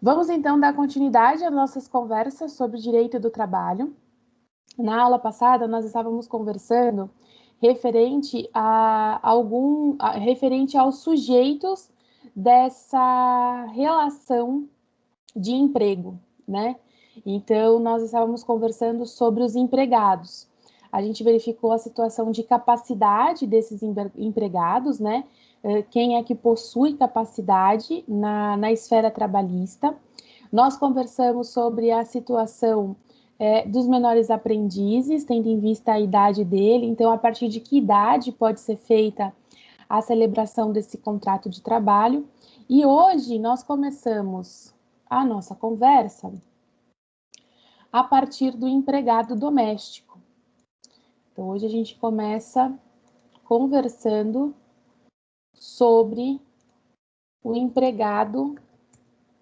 Vamos então dar continuidade às nossas conversas sobre direito do trabalho. Na aula passada, nós estávamos conversando referente aos sujeitos dessa relação de emprego, né? Então, nós estávamos conversando sobre os empregados. A gente verificou a situação de capacidade desses empregados, né? Quem é que possui capacidade na esfera trabalhista. Nós conversamos sobre a situação dos menores aprendizes, tendo em vista a idade dele. Então, a partir de que idade pode ser feita a celebração desse contrato de trabalho. E hoje nós começamos a nossa conversa a partir do empregado doméstico. Então, hoje a gente começa conversando sobre o empregado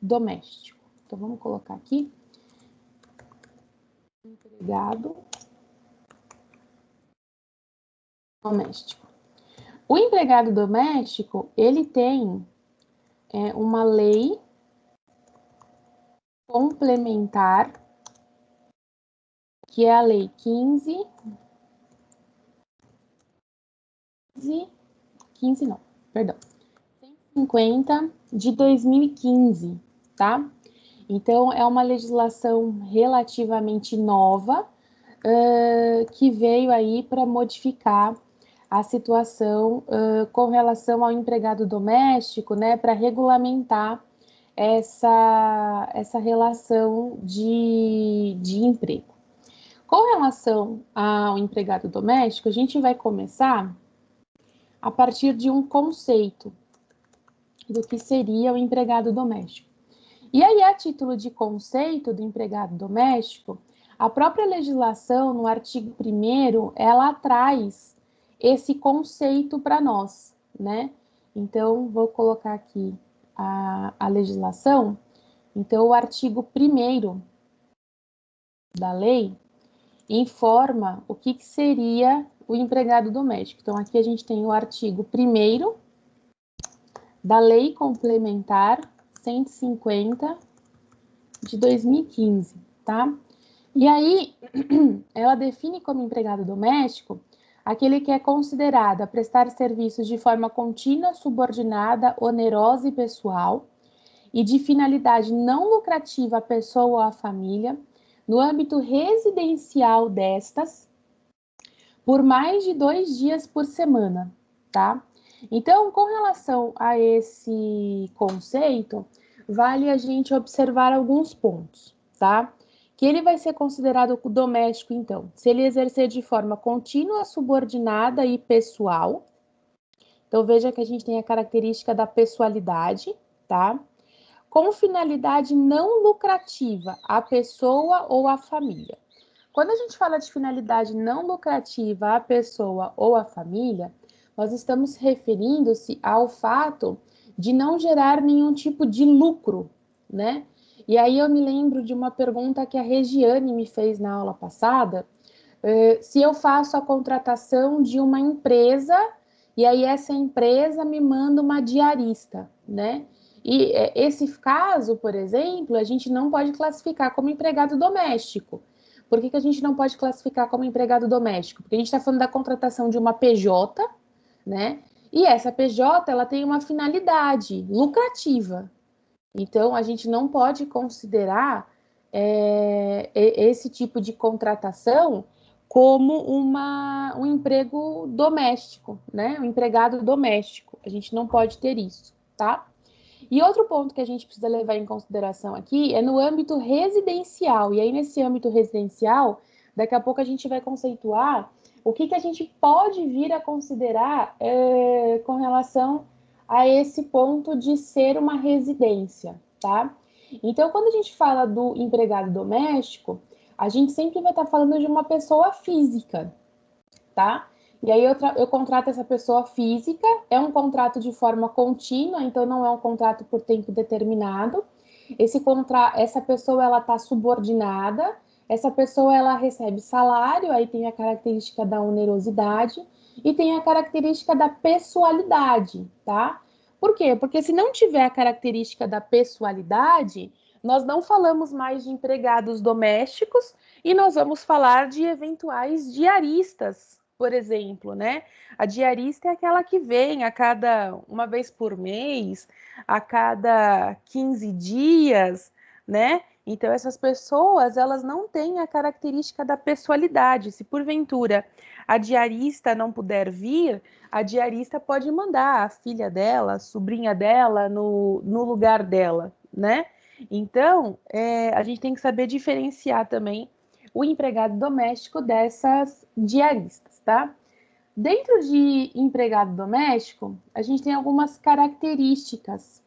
doméstico. Então, vamos colocar aqui. Empregado doméstico. O empregado doméstico, ele tem uma lei complementar, que é a Lei 150 de 2015, tá? Então, é uma legislação relativamente nova, que veio aí para modificar a situação com relação ao empregado doméstico, né, para regulamentar essa relação de emprego. Com relação ao empregado doméstico, a gente vai começar a partir de um conceito do que seria o empregado doméstico. E aí, a título de conceito do empregado doméstico, a própria legislação, no artigo 1º, ela traz esse conceito para nós, né? Então, vou colocar aqui a legislação. Então, o artigo 1º da lei informa o que seria o empregado doméstico. Então, aqui a gente tem o artigo 1º da Lei Complementar 150 de 2015, tá? E aí, ela define como empregado doméstico aquele que é considerado a prestar serviços de forma contínua, subordinada, onerosa e pessoal, e de finalidade não lucrativa à pessoa ou à família, no âmbito residencial destas, por mais de 2 dias por semana, tá? Então, com relação a esse conceito, vale a gente observar alguns pontos, tá? Que ele vai ser considerado doméstico, então, se ele exercer de forma contínua, subordinada e pessoal. Então, veja que a gente tem a característica da pessoalidade, tá? Com finalidade não lucrativa à pessoa ou à família. Quando a gente fala de finalidade não lucrativa à pessoa ou à família, nós estamos referindo-se ao fato de não gerar nenhum tipo de lucro, né? E aí eu me lembro de uma pergunta que a Regiane me fez na aula passada, se eu faço a contratação de uma empresa e aí essa empresa me manda uma diarista, né? E esse caso, por exemplo, a gente não pode classificar como empregado doméstico. Por que a gente não pode classificar como empregado doméstico? Porque a gente está falando da contratação de uma PJ, né? E essa PJ, ela tem uma finalidade lucrativa. Então, a gente não pode considerar esse tipo de contratação como um emprego doméstico, né? Um empregado doméstico. A gente não pode ter isso, tá? E outro ponto que a gente precisa levar em consideração aqui é no âmbito residencial. E aí, nesse âmbito residencial, daqui a pouco a gente vai conceituar o que a gente pode vir a considerar com relação a esse ponto de ser uma residência, tá? Então, quando a gente fala do empregado doméstico, a gente sempre vai estar falando de uma pessoa física, tá? E aí eu contrato essa pessoa física, é um contrato de forma contínua, então não é um contrato por tempo determinado. Essa pessoa, ela está subordinada, essa pessoa, ela recebe salário, aí tem a característica da onerosidade e tem a característica da pessoalidade, tá? Por quê? Porque se não tiver a característica da pessoalidade, nós não falamos mais de empregados domésticos e nós vamos falar de eventuais diaristas, por exemplo, né? A diarista é aquela que vem a cada uma vez por mês, a cada 15 dias, né? Então, essas pessoas, elas não têm a característica da pessoalidade. Se porventura a diarista não puder vir, a diarista pode mandar a filha dela, a sobrinha dela no lugar dela, né? Então, a gente tem que saber diferenciar também o empregado doméstico dessas diaristas, tá? Dentro de empregado doméstico, a gente tem algumas características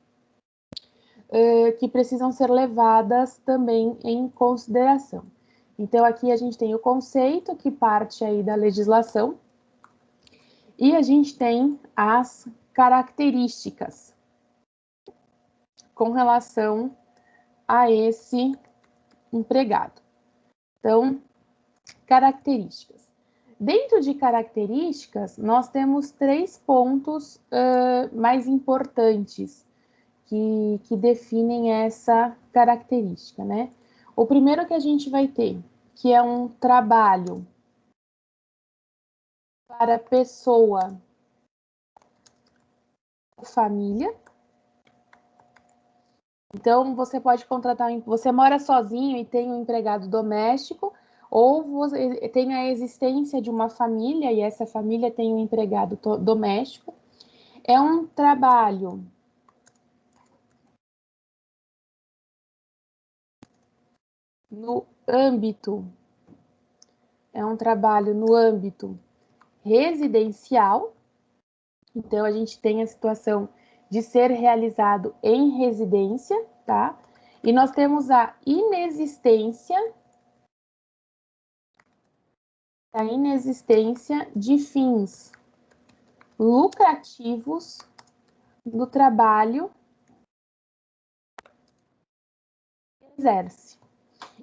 que precisam ser levadas também em consideração. Então, aqui a gente tem o conceito que parte aí da legislação e a gente tem as características com relação a esse empregado. Então, características. Dentro de características, nós temos 3 pontos mais importantes que definem essa característica, né? O primeiro que a gente vai ter, que é um trabalho para pessoa ou família. Então, você pode contratar, você mora sozinho e tem um empregado doméstico, ou você tem a existência de uma família e essa família tem um empregado doméstico. É um trabalho no âmbito, residencial. Então, a gente tem a situação de ser realizado em residência, tá? E nós temos a inexistência de fins lucrativos do trabalho que exerce.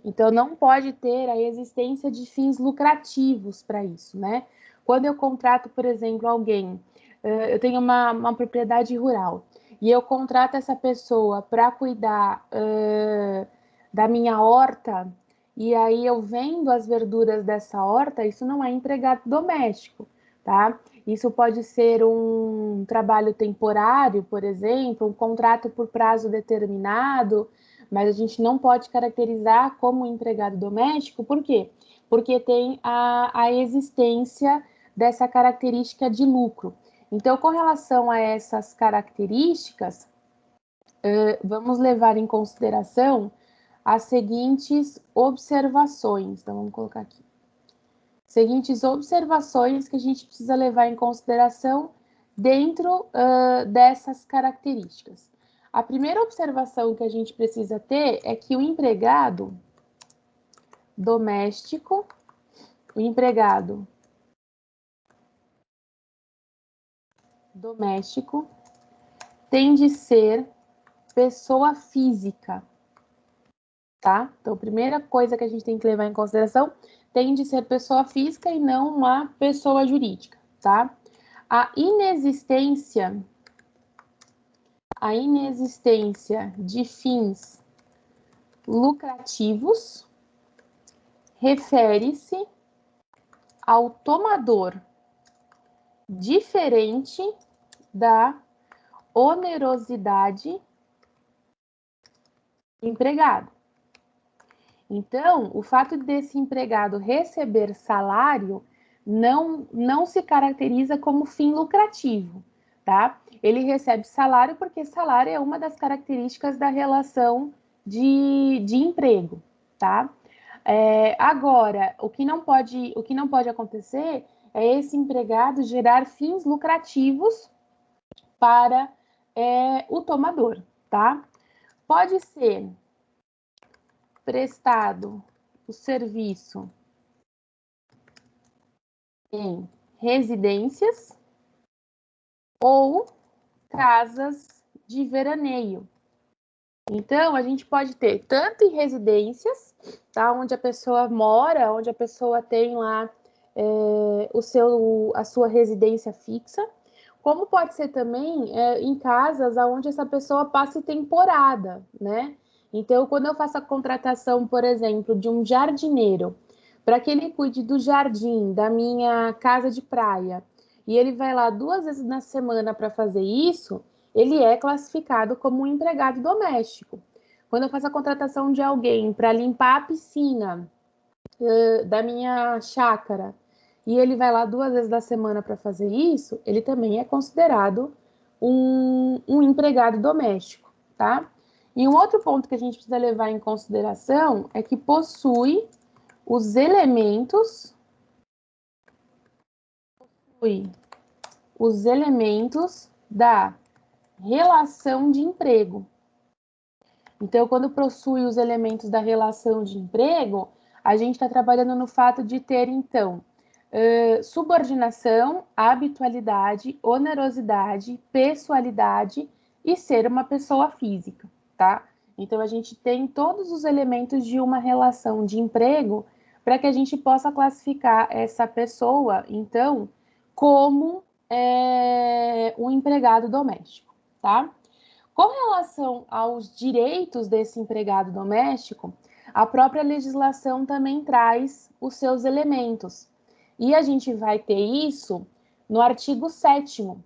Então, não pode ter a existência de fins lucrativos para isso, né? Quando eu contrato, por exemplo, alguém, eu tenho uma propriedade rural e eu contrato essa pessoa para cuidar da minha horta e aí eu vendo as verduras dessa horta, isso não é empregado doméstico, tá? Isso pode ser um trabalho temporário, por exemplo, um contrato por prazo determinado, mas a gente não pode caracterizar como empregado doméstico, por quê? Porque tem a existência dessa característica de lucro. Então, com relação a essas características, vamos levar em consideração as seguintes observações. Então, vamos colocar aqui. Seguintes observações que a gente precisa levar em consideração dentro dessas características. A primeira observação que a gente precisa ter é que o empregado doméstico, tem de ser pessoa física, tá? Então, a primeira coisa que a gente tem que levar em consideração tem de ser pessoa física e não uma pessoa jurídica, tá? A inexistência de fins lucrativos refere-se ao tomador diferente da onerosidade do empregado. Então, o fato desse empregado receber salário não se caracteriza como fim lucrativo, tá? Ele recebe salário porque salário é uma das características da relação de emprego, tá? Agora, o que não pode acontecer é esse empregado gerar fins lucrativos para o tomador, tá? Pode ser prestado o serviço em residências ou casas de veraneio. Então, a gente pode ter tanto em residências, tá? Onde a pessoa mora, onde a pessoa tem lá a sua residência fixa, como pode ser também em casas onde essa pessoa passe temporada, né? Então, quando eu faço a contratação, por exemplo, de um jardineiro, para que ele cuide do jardim da minha casa de praia, e ele vai lá 2 vezes na semana para fazer isso, ele é classificado como um empregado doméstico. Quando eu faço a contratação de alguém para limpar a piscina da minha chácara, e ele vai lá 2 vezes na semana para fazer isso, ele também é considerado um empregado doméstico, tá? E um outro ponto que a gente precisa levar em consideração é que possui os elementos da relação de emprego. Então, quando possui os elementos da relação de emprego, a gente está trabalhando no fato de ter, então, subordinação, habitualidade, onerosidade, pessoalidade e ser uma pessoa física, tá? Então, a gente tem todos os elementos de uma relação de emprego para que a gente possa classificar essa pessoa, então, como um empregado doméstico, tá? Com relação aos direitos desse empregado doméstico, a própria legislação também traz os seus elementos. E a gente vai ter isso no artigo 7º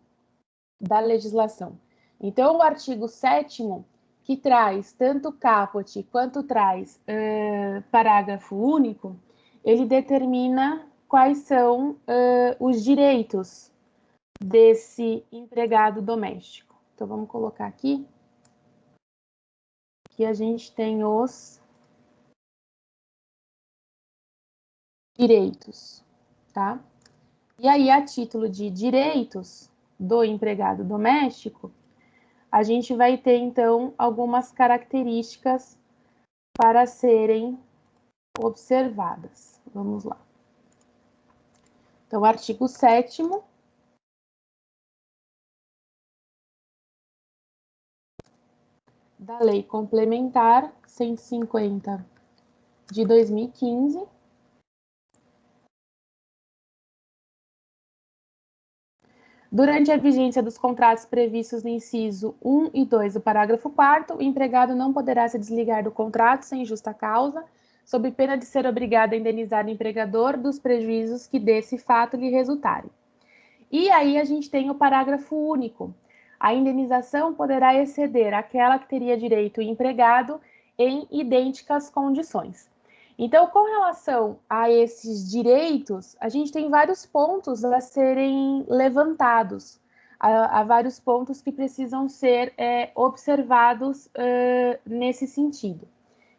da legislação. Então, o artigo 7º, que traz tanto caput quanto traz parágrafo único, ele determina quais são os direitos desse empregado doméstico. Então, vamos colocar aqui que a gente tem os direitos, tá? E aí, a título de direitos do empregado doméstico, a gente vai ter, então, algumas características para serem observadas. Vamos lá. Então, artigo 7º da Lei Complementar 150 de 2015. Durante a vigência dos contratos previstos no inciso 1 e 2 do parágrafo 4º, o empregado não poderá se desligar do contrato sem justa causa, sob pena de ser obrigado a indenizar o empregador dos prejuízos que desse fato lhe resultarem. E aí a gente tem o parágrafo único. A indenização poderá exceder aquela que teria direito o empregado em idênticas condições. Então, com relação a esses direitos, a gente tem vários pontos a serem levantados, há vários pontos que precisam ser observados nesse sentido.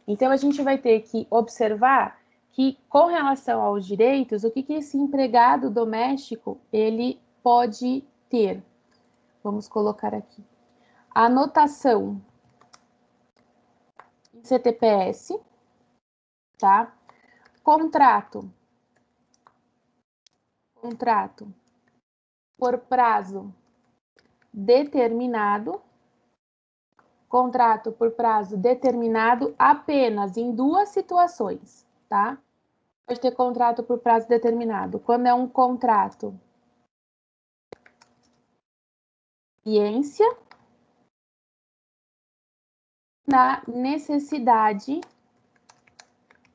Então, a gente vai ter que observar que, com relação aos direitos, o que esse empregado doméstico ele pode ter. Vamos colocar aqui. Anotação em CTPS, tá? Contrato por prazo determinado. Contrato por prazo determinado apenas em 2 situações, tá? Pode ter contrato por prazo determinado quando é um contrato de experiência na necessidade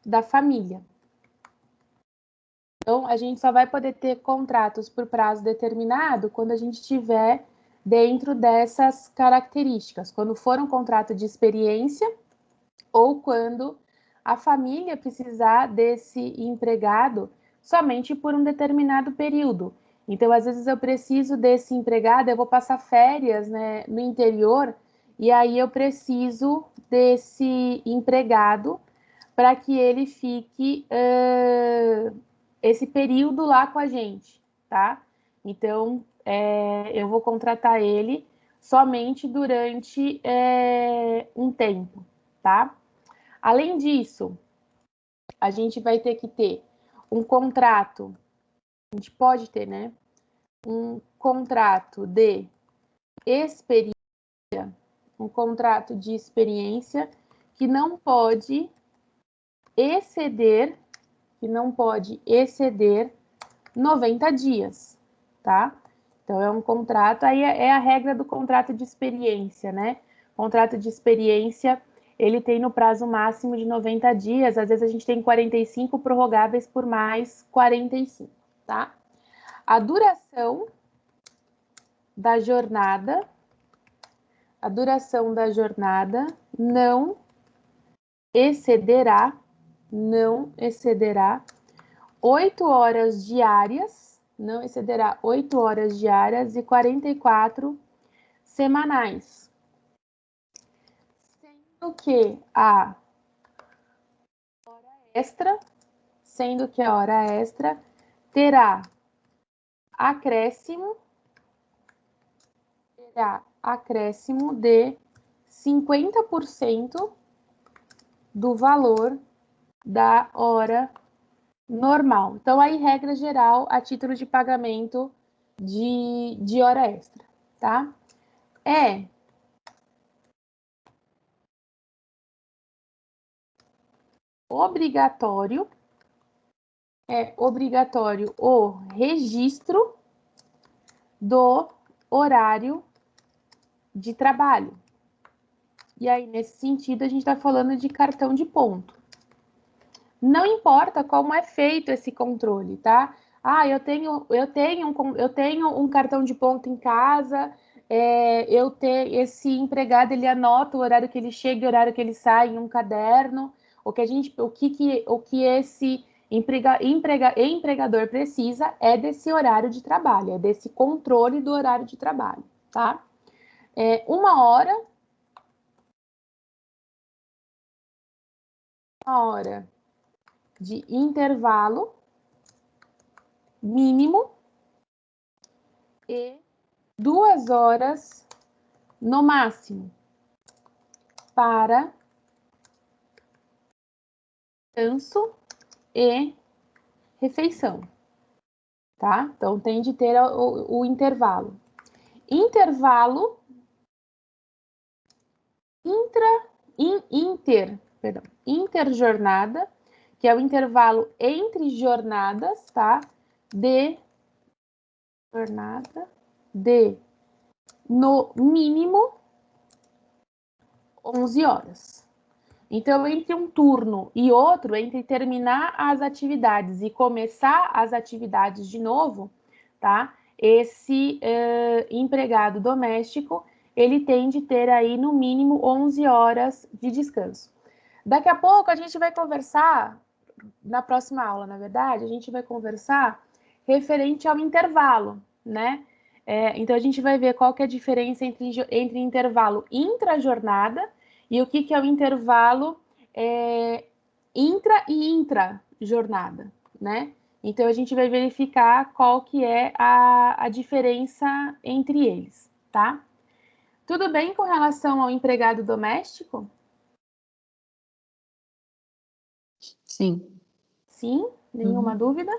da família. Então, a gente só vai poder ter contratos por prazo determinado quando a gente tiver dentro dessas características, quando for um contrato de experiência ou quando a família precisar desse empregado somente por um determinado período. Então, às vezes eu preciso desse empregado, eu vou passar férias, né, no interior, e aí eu preciso desse empregado para que ele fique esse período lá com a gente, tá? Então, eu vou contratar ele somente durante um tempo, tá? Além disso, a gente vai ter que ter um contrato, a gente pode ter, né? Um contrato de experiência, que não pode exceder 90 dias, tá? Então, é um contrato, aí é a regra do contrato de experiência, né? Contrato de experiência, ele tem no prazo máximo de 90 dias, às vezes a gente tem 45 prorrogáveis por mais 45, tá? A duração da jornada não excederá 8 horas diárias, não excederá 8 horas diárias e 44 semanais. Sendo que a hora extra terá acréscimo de 50% do valor da hora normal. Então, aí, regra geral, a título de pagamento de hora extra, tá? É obrigatório o registro do horário de trabalho. E aí, nesse sentido, a gente está falando de cartão de ponto. Não importa como é feito esse controle, tá? Ah, eu tenho um cartão de ponto em casa, esse empregado ele anota o horário que ele chega e o horário que ele sai em um caderno. O que esse empregador precisa é desse horário de trabalho, é desse controle do horário de trabalho, tá? 1 hora de intervalo mínimo e 2 horas no máximo para descanso e refeição, tá? Então tem de ter o intervalo. Intervalo interjornada, que é o intervalo entre jornadas, tá? De no mínimo 11 horas. Então, entre um turno e outro, entre terminar as atividades e começar as atividades de novo, tá? Esse empregado doméstico, ele tem de ter aí no mínimo 11 horas de descanso. Daqui a pouco a gente vai conversar, na próxima aula, na verdade, a gente vai conversar referente ao intervalo, né? Então, a gente vai ver qual que é a diferença entre intervalo intra-jornada e o que é o intervalo intra e intra-jornada, né? Então, a gente vai verificar qual que é a diferença entre eles, tá? Tudo bem com relação ao empregado doméstico? Sim. Sim? Nenhuma dúvida?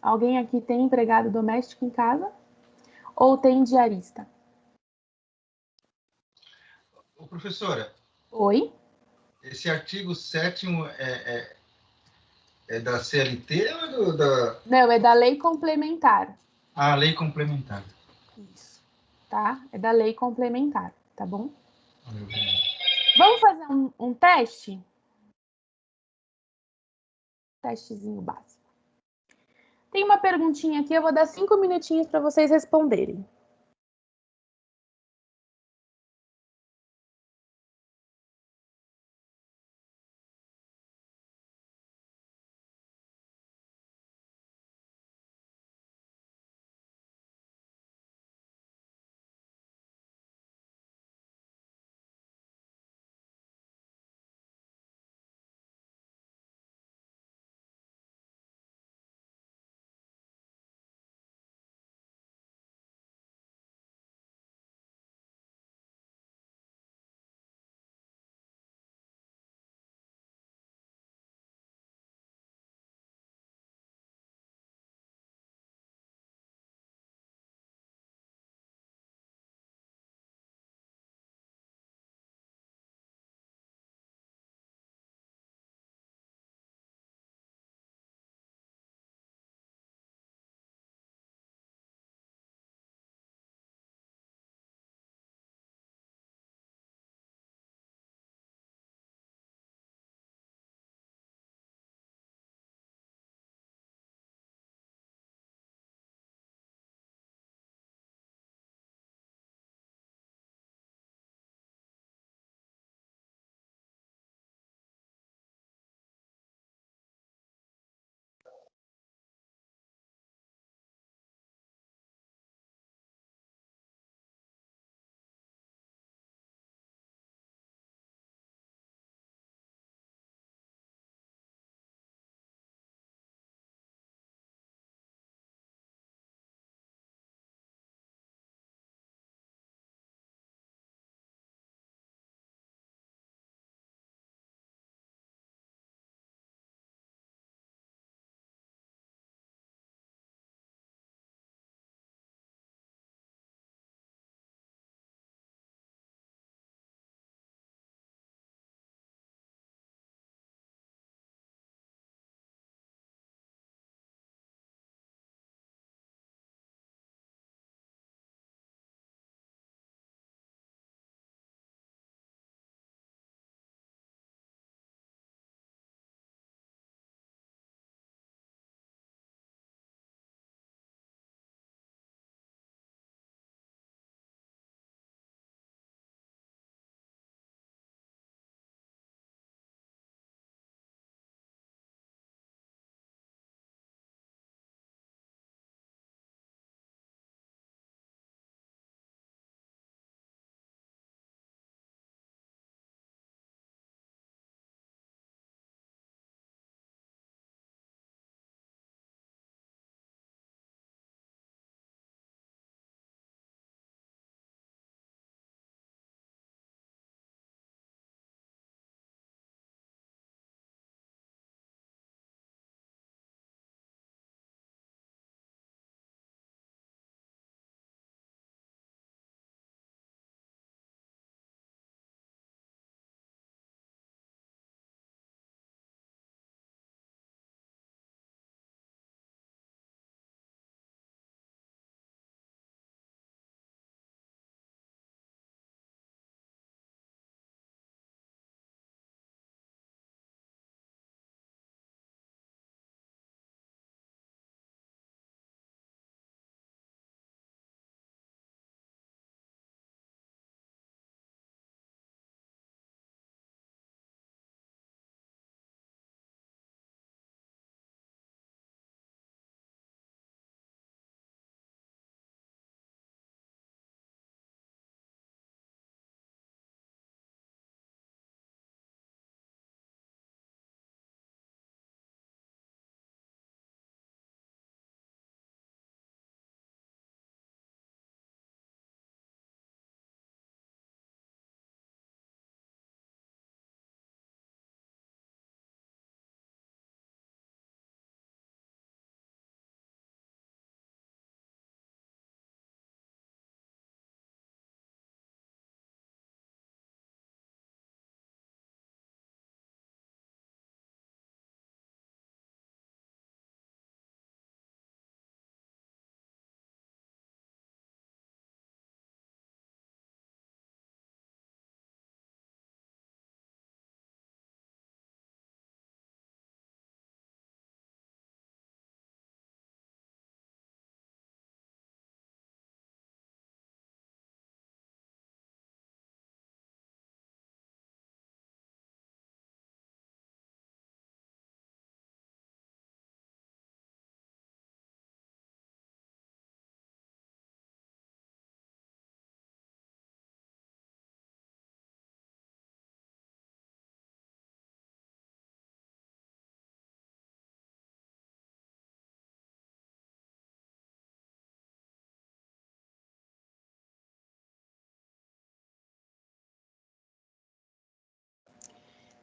Alguém aqui tem empregado doméstico em casa? Ou tem diarista? Ô, professora, Oi? esse artigo 7º é da CLT ou da Não, é da lei complementar. lei complementar? Isso, tá? É da lei complementar, tá bom? Meu Deus. Vamos fazer um teste? Testezinho básico. Tem uma perguntinha aqui, eu vou dar 5 minutinhos para vocês responderem.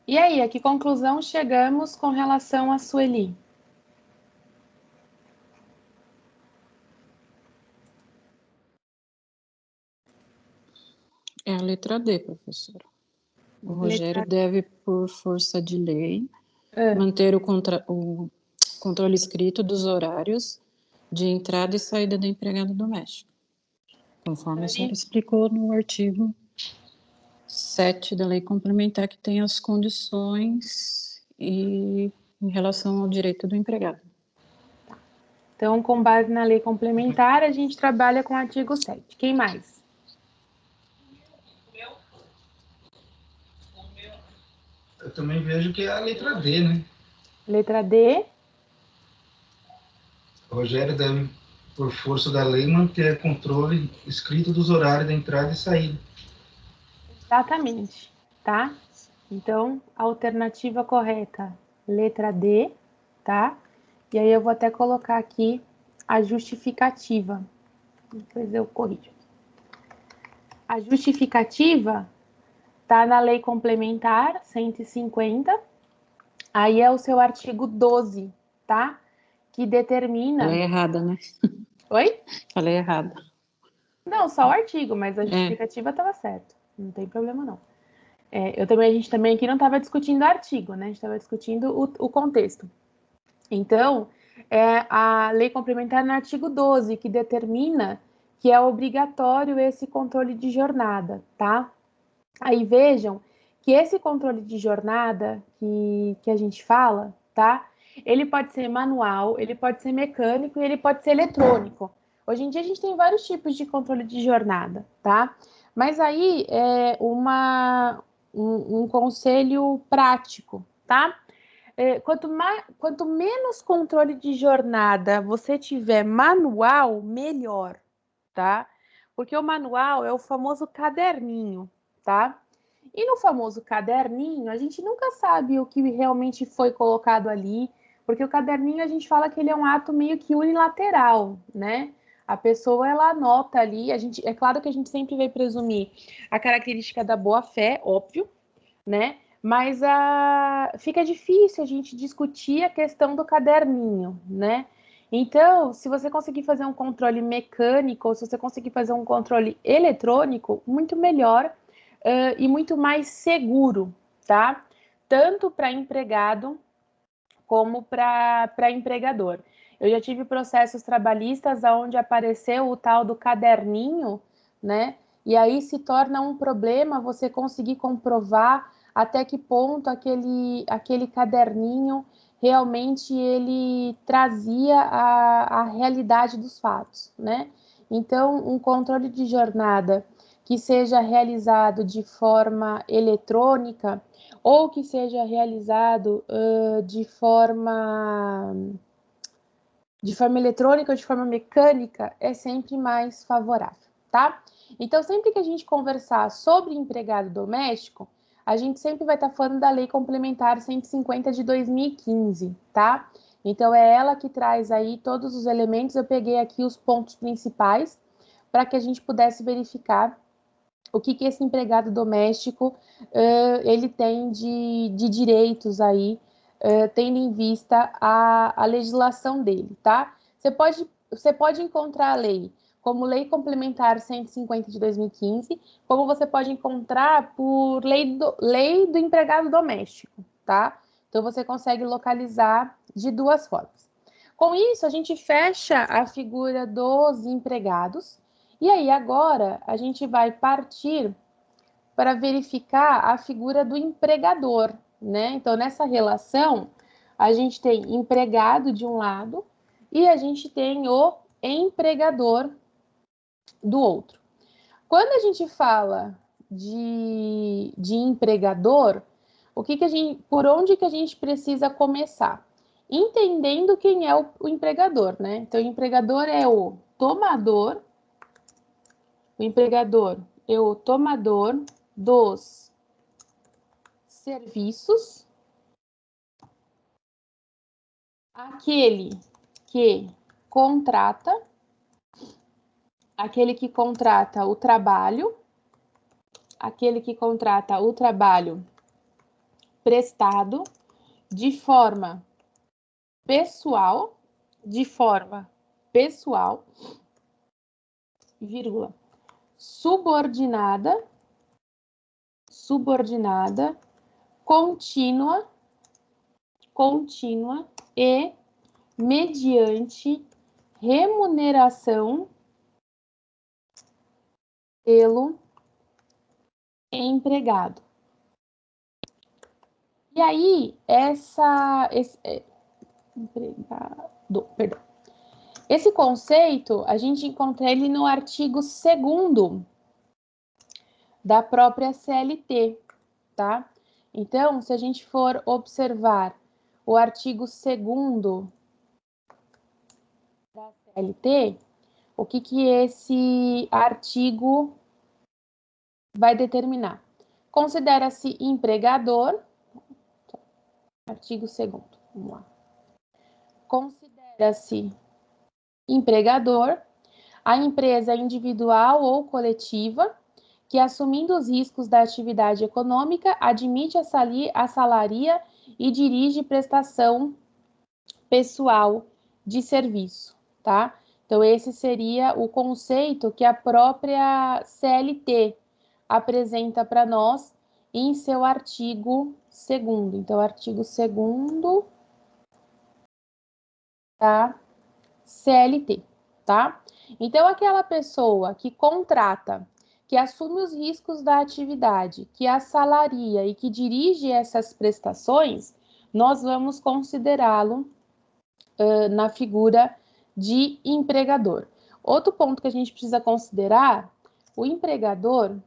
E aí, a que conclusão chegamos com relação a Sueli? É a letra D, professora. O Rogério deve, por força de lei, manter o controle escrito dos horários de entrada e saída do empregado doméstico, conforme a senhora explicou no artigo 7 da lei complementar, que tem as condições em relação ao direito do empregado. Então, com base na lei complementar, a gente trabalha com o artigo 7. Quem mais? Eu também vejo que é a letra D, né? Letra D. O Rogério deve, por força da lei, manter controle escrito dos horários de entrada e saída. Exatamente, tá? Então, a alternativa correta, letra D, tá? E aí eu vou até colocar aqui a justificativa. Depois eu corrijo. A justificativa tá na lei complementar 150. Aí é o seu artigo 12, tá? Que determina... Falei errada, né? Oi? Falei errada. Não, só o artigo, mas a justificativa estava certa. Não tem problema, não. A gente também aqui não estava discutindo o artigo, né? A gente estava discutindo o contexto. Então, a lei complementar no artigo 12, que determina que é obrigatório esse controle de jornada, tá? Aí vejam que esse controle de jornada que a gente fala, tá? Ele pode ser manual, ele pode ser mecânico e ele pode ser eletrônico. Hoje em dia a gente tem vários tipos de controle de jornada, tá? Mas aí é um conselho prático, tá? Quanto menos controle de jornada você tiver manual, melhor, tá? Porque o manual é o famoso caderninho, tá? E no famoso caderninho, a gente nunca sabe o que realmente foi colocado ali, porque o caderninho a gente fala que ele é um ato meio que unilateral, né? A pessoa ela anota ali, é claro que a gente sempre vai presumir a característica da boa-fé, óbvio, né? Mas fica difícil a gente discutir a questão do caderninho, né? Então, se você conseguir fazer um controle mecânico, ou se você conseguir fazer um controle eletrônico, muito melhor e muito mais seguro, tá? Tanto para empregado como para empregador. Eu já tive processos trabalhistas onde apareceu o tal do caderninho, né? E aí se torna um problema você conseguir comprovar até que ponto aquele caderninho realmente ele trazia a realidade dos fatos, né? Então, um controle de jornada que seja realizado de forma eletrônica ou que seja realizado de forma eletrônica ou de forma mecânica é sempre mais favorável, tá? Então, sempre que a gente conversar sobre empregado doméstico, a gente sempre vai estar falando da Lei Complementar 150 de 2015, tá? Então, é ela que traz aí todos os elementos. Eu peguei aqui os pontos principais para que a gente pudesse verificar o que esse empregado doméstico ele tem de direitos aí, tendo em vista a legislação dele, tá? Você pode encontrar a lei como Lei Complementar 150 de 2015, como você pode encontrar por lei do empregado doméstico, tá? Então, você consegue localizar de duas formas. Com isso, a gente fecha a figura dos empregados, e aí agora a gente vai partir para verificar a figura do empregador, né? Então, nessa relação, a gente tem empregado de um lado e a gente tem o empregador do outro. Quando a gente fala de empregador, por onde que a gente precisa começar? Entendendo quem é o empregador, né? Então, o empregador é o tomador dos serviços, aquele que contrata o trabalho, prestado de forma pessoal, vírgula, subordinada, contínua e mediante remuneração pelo empregado. E aí, esse conceito, a gente encontra ele no artigo 2º da própria CLT, tá? Então, se a gente for observar o artigo 2º da CLT, o que esse artigo vai determinar? Considera-se empregador, artigo 2º, vamos lá. Considera-se empregador a empresa individual ou coletiva que, assumindo os riscos da atividade econômica, admite, assalaria e dirige prestação pessoal de serviço, tá? Então, esse seria o conceito que a própria CLT apresenta para nós em seu artigo 2º. Então, artigo 2º da CLT, tá? Então, aquela pessoa que contrata, que assume os riscos da atividade, que assalaria e que dirige essas prestações, nós vamos considerá-lo na figura de empregador. Outro ponto que a gente precisa considerar, o empregador,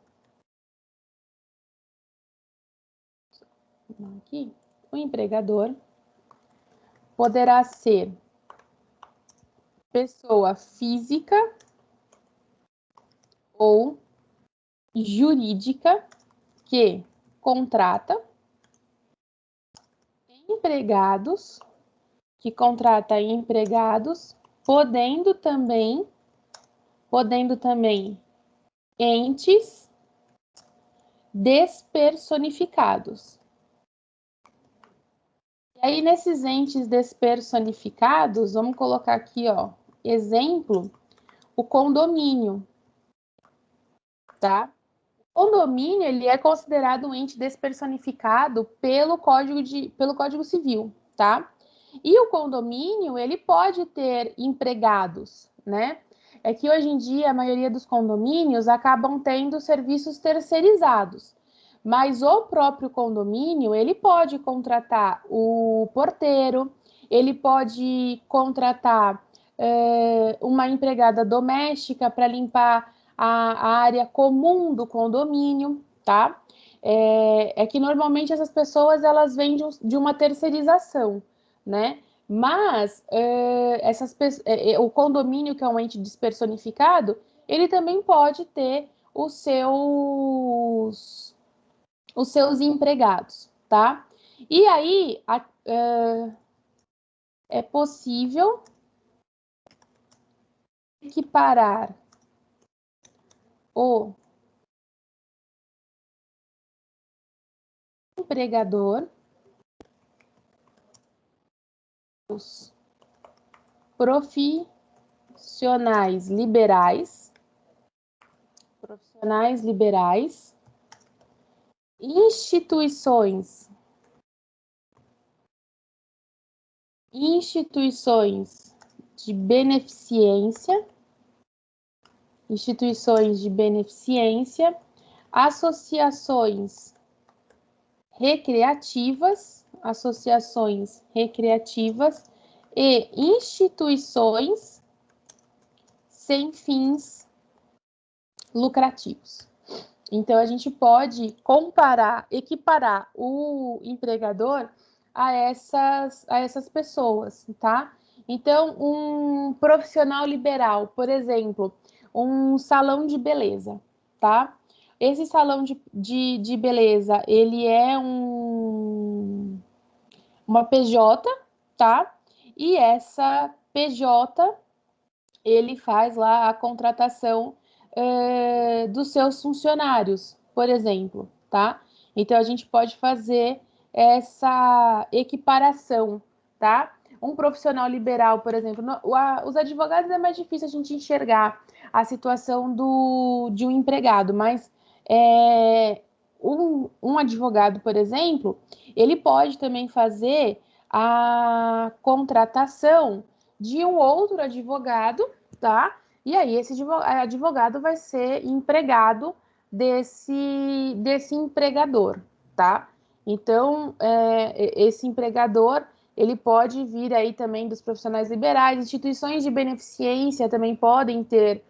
aqui, o empregador poderá ser pessoa física ou jurídica que contrata empregados, podendo também entes despersonificados. E aí, nesses entes despersonificados, vamos colocar aqui, ó, exemplo, o condomínio, tá? O condomínio, ele é considerado um ente despersonificado pelo Código Civil, tá? E o condomínio, ele pode ter empregados, né? É que hoje em dia a maioria dos condomínios acabam tendo serviços terceirizados, mas o próprio condomínio, ele pode contratar o porteiro, ele pode contratar uma empregada doméstica para limpar a área comum do condomínio, tá? É que normalmente essas pessoas, elas vêm de uma terceirização, né? Mas o condomínio, que é um ente despersonificado, ele também pode ter os seus empregados, tá? E aí, é possível equiparar o empregador, os profissionais liberais, instituições de beneficência, associações recreativas e instituições sem fins lucrativos. Então, a gente pode equiparar o empregador a essas pessoas, tá? Então, um profissional liberal, por exemplo, um salão de beleza, tá? Esse salão de beleza, ele é uma PJ, tá? E essa PJ, ele faz lá a contratação dos seus funcionários, por exemplo, tá? Então, a gente pode fazer essa equiparação, tá? Um profissional liberal, por exemplo, os advogados é mais difícil a gente enxergar a situação de um empregado, mas um advogado, por exemplo, ele pode também fazer a contratação de um outro advogado, tá? E aí esse advogado vai ser empregado desse empregador, tá? Então, esse empregador, ele pode vir aí também dos profissionais liberais, instituições de beneficência também podem ter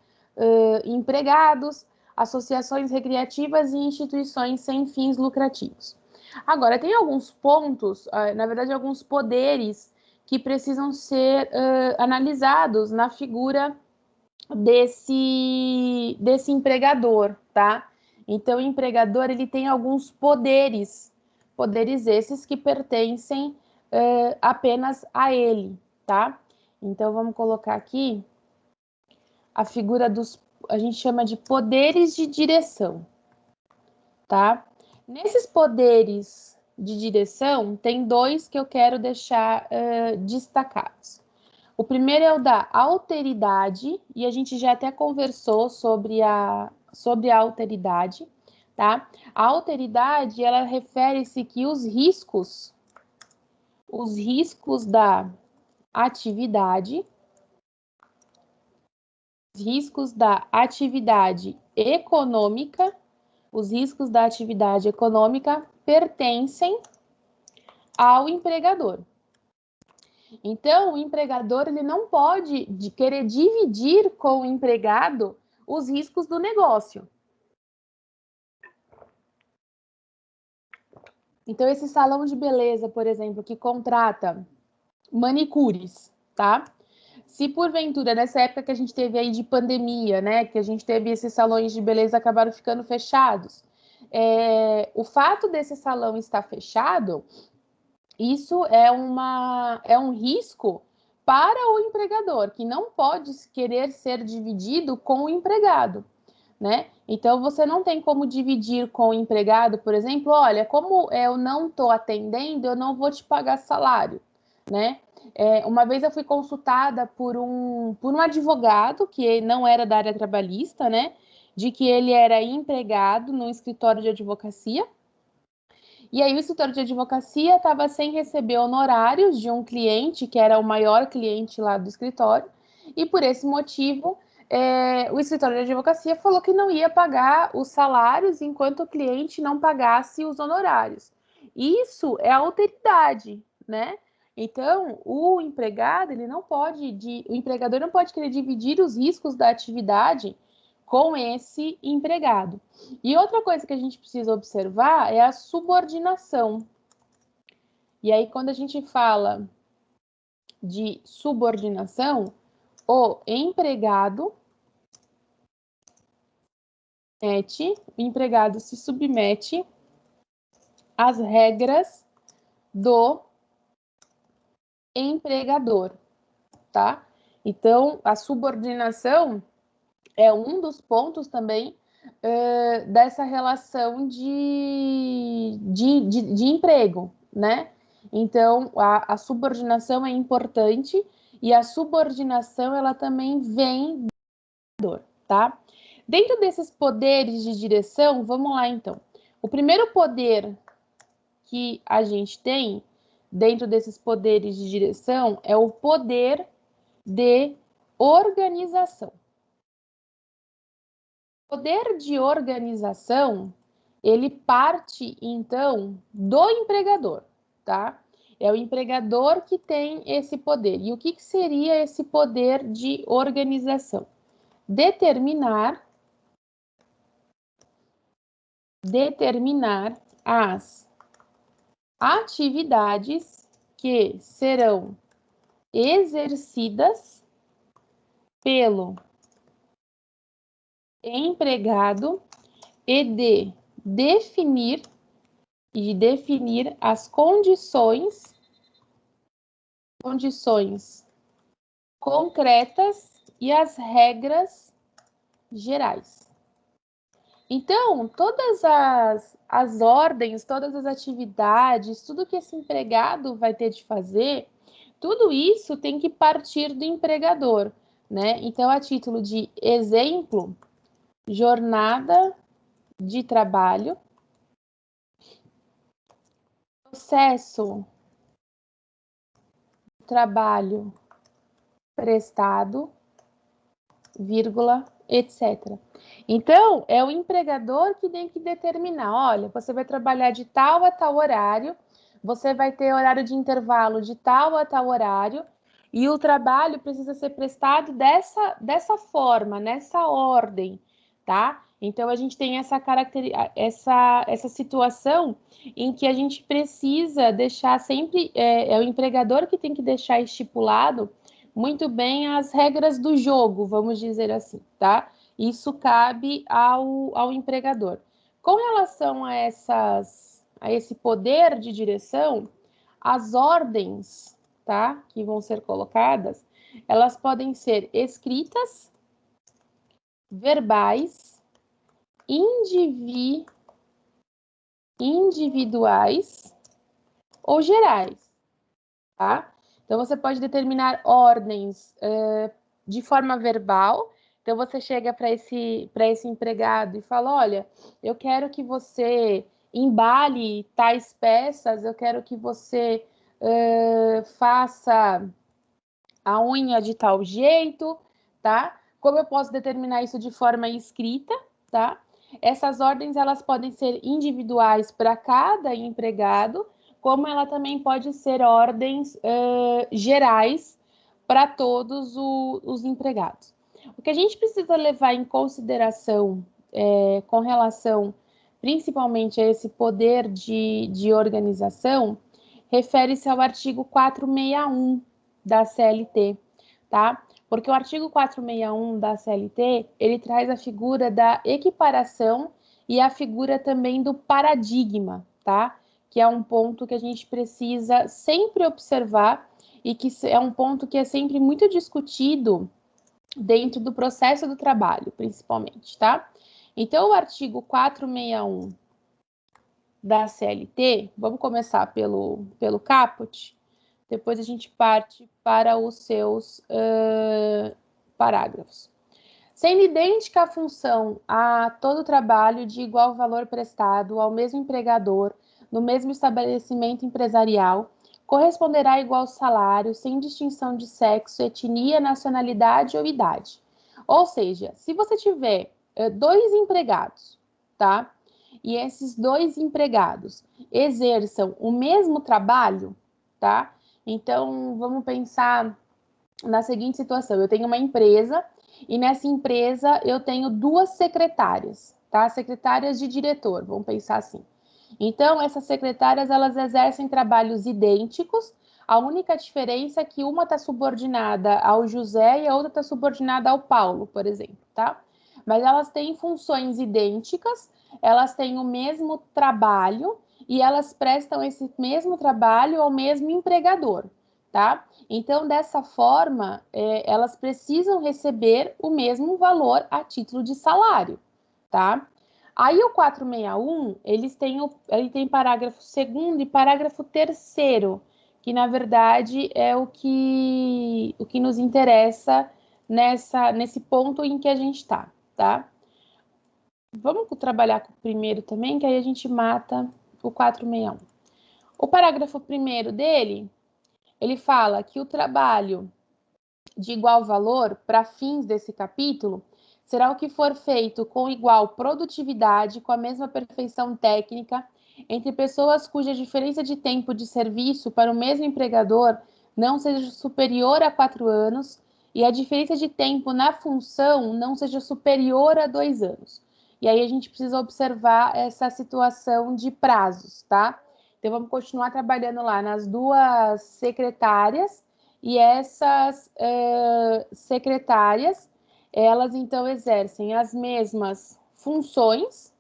empregados, associações recreativas e instituições sem fins lucrativos. Agora, tem alguns pontos, na verdade, alguns poderes que precisam ser analisados na figura desse empregador, tá? Então, o empregador, ele tem alguns poderes esses que pertencem apenas a ele, tá? Então, vamos colocar aqui a figura a gente chama de poderes de direção, tá? Nesses poderes de direção, tem dois que eu quero deixar destacados. O primeiro é o da alteridade, e a gente já até conversou sobre a alteridade, tá? A alteridade, ela refere-se que os riscos da atividade, os riscos da atividade econômica, pertencem ao empregador. Então, o empregador ele não pode querer dividir com o empregado os riscos do negócio. Então, esse salão de beleza, por exemplo, que contrata manicures, tá? Se porventura, nessa época que a gente teve aí de pandemia, né, que a gente teve esses salões de beleza acabaram ficando fechados, o fato desse salão estar fechado, isso é um risco para o empregador, que não pode querer ser dividido com o empregado, né? Então, você não tem como dividir com o empregado, por exemplo, olha, como eu não estou atendendo, eu não vou te pagar salário, né? Uma vez eu fui consultada por um advogado que não era da área trabalhista, né? De que ele era empregado no escritório de advocacia. E aí o escritório de advocacia estava sem receber honorários de um cliente, que era o maior cliente lá do escritório, e por esse motivo o escritório de advocacia falou que não ia pagar os salários enquanto o cliente não pagasse os honorários. Isso é alteridade, né? Então, o empregador não pode querer dividir os riscos da atividade com esse empregado. E outra coisa que a gente precisa observar é a subordinação. E aí, quando a gente fala de subordinação, o empregado se submete às regras do empregador, tá? Então, a subordinação é um dos pontos também dessa relação de emprego, né? Então, a subordinação é importante e a subordinação, ela também vem do tá? Dentro desses poderes de direção, vamos lá então. O primeiro poder que a gente tem dentro desses poderes de direção é o poder de organização. O poder de organização, ele parte, então, do empregador, tá? É o empregador que tem esse poder. E o que seria esse poder de organização? Determinar as atividades que serão exercidas pelo empregado e de definir as condições concretas e as regras gerais. Então, todas as ordens, todas as atividades, tudo que esse empregado vai ter de fazer, tudo isso tem que partir do empregador, né? Então, a título de exemplo, jornada de trabalho, processo de trabalho prestado, vírgula, etc. Então, é o empregador que tem que determinar, olha, você vai trabalhar de tal a tal horário, você vai ter horário de intervalo de tal a tal horário, e o trabalho precisa ser prestado dessa forma, nessa ordem, tá? Então, a gente tem essa situação em que a gente precisa deixar sempre, é o empregador que tem que deixar estipulado muito bem as regras do jogo, vamos dizer assim, tá? Isso cabe ao empregador. Com relação a esse poder de direção, as ordens, tá, que vão ser colocadas, elas podem ser escritas, verbais, individuais ou gerais, tá? Então, você pode determinar ordens de forma verbal. Então, você chega para esse empregado e fala, olha, eu quero que você embale tais peças, eu quero que você faça a unha de tal jeito, tá? Como eu posso determinar isso de forma escrita, tá? Essas ordens, elas podem ser individuais para cada empregado, como ela também pode ser ordens gerais para todos os empregados. O que a gente precisa levar em consideração com relação principalmente a esse poder de organização, refere-se ao artigo 461 da CLT, tá? Porque o artigo 461 da CLT, ele traz a figura da equiparação e a figura também do paradigma, tá? Que é um ponto que a gente precisa sempre observar e que é um ponto que é sempre muito discutido dentro do processo do trabalho, principalmente, tá? Então, o artigo 461 da CLT, vamos começar pelo caput, depois a gente parte para os seus parágrafos. Sendo idêntica a função a todo trabalho de igual valor prestado ao mesmo empregador no mesmo estabelecimento empresarial, corresponderá a igual salário, sem distinção de sexo, etnia, nacionalidade ou idade. Ou seja, se você tiver 2 empregados, tá? E esses 2 empregados exerçam o mesmo trabalho, tá? Então, vamos pensar na seguinte situação. Eu tenho uma empresa e nessa empresa eu tenho 2 secretárias, tá? Secretárias de diretor, vamos pensar assim. Então, essas secretárias, elas exercem trabalhos idênticos, a única diferença é que uma está subordinada ao José e a outra está subordinada ao Paulo, por exemplo, tá? Mas elas têm funções idênticas, elas têm o mesmo trabalho e elas prestam esse mesmo trabalho ao mesmo empregador, tá? Então, dessa forma, elas precisam receber o mesmo valor a título de salário, tá? Aí o 461, ele tem parágrafo 2º e parágrafo 3º, que na verdade é o que nos interessa nesse ponto em que a gente está, tá? Vamos trabalhar com o primeiro também, que aí a gente mata o 461. O parágrafo 1º dele, ele fala que o trabalho de igual valor, para fins desse capítulo, será o que for feito com igual produtividade, com a mesma perfeição técnica, entre pessoas cuja diferença de tempo de serviço para o mesmo empregador não seja superior a 4 anos e a diferença de tempo na função não seja superior a 2 anos. E aí a gente precisa observar essa situação de prazos, tá? Então, vamos continuar trabalhando lá nas 2 secretárias, e essas secretárias, elas então exercem as mesmas funções,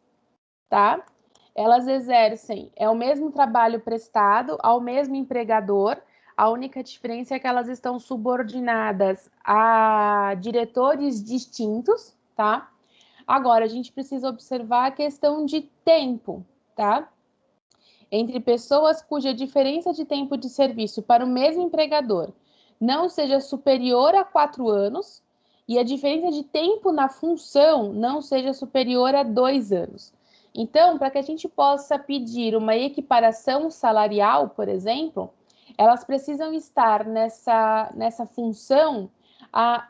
tá? Elas exercem o mesmo trabalho prestado ao mesmo empregador, a única diferença é que elas estão subordinadas a diretores distintos, tá? Agora, a gente precisa observar a questão de tempo, tá? Entre pessoas cuja diferença de tempo de serviço para o mesmo empregador não seja superior a 4 anos e a diferença de tempo na função não seja superior a 2 anos. Então, para que a gente possa pedir uma equiparação salarial, por exemplo, elas precisam estar nessa função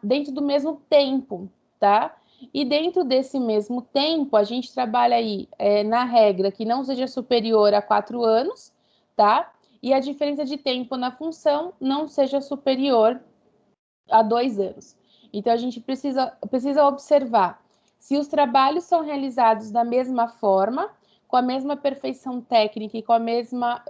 dentro do mesmo tempo, tá? E dentro desse mesmo tempo, a gente trabalha aí na regra que não seja superior a 4 anos, tá? E a diferença de tempo na função não seja superior a 2 anos. Então, a gente precisa observar se os trabalhos são realizados da mesma forma, com a mesma perfeição técnica e com a mesma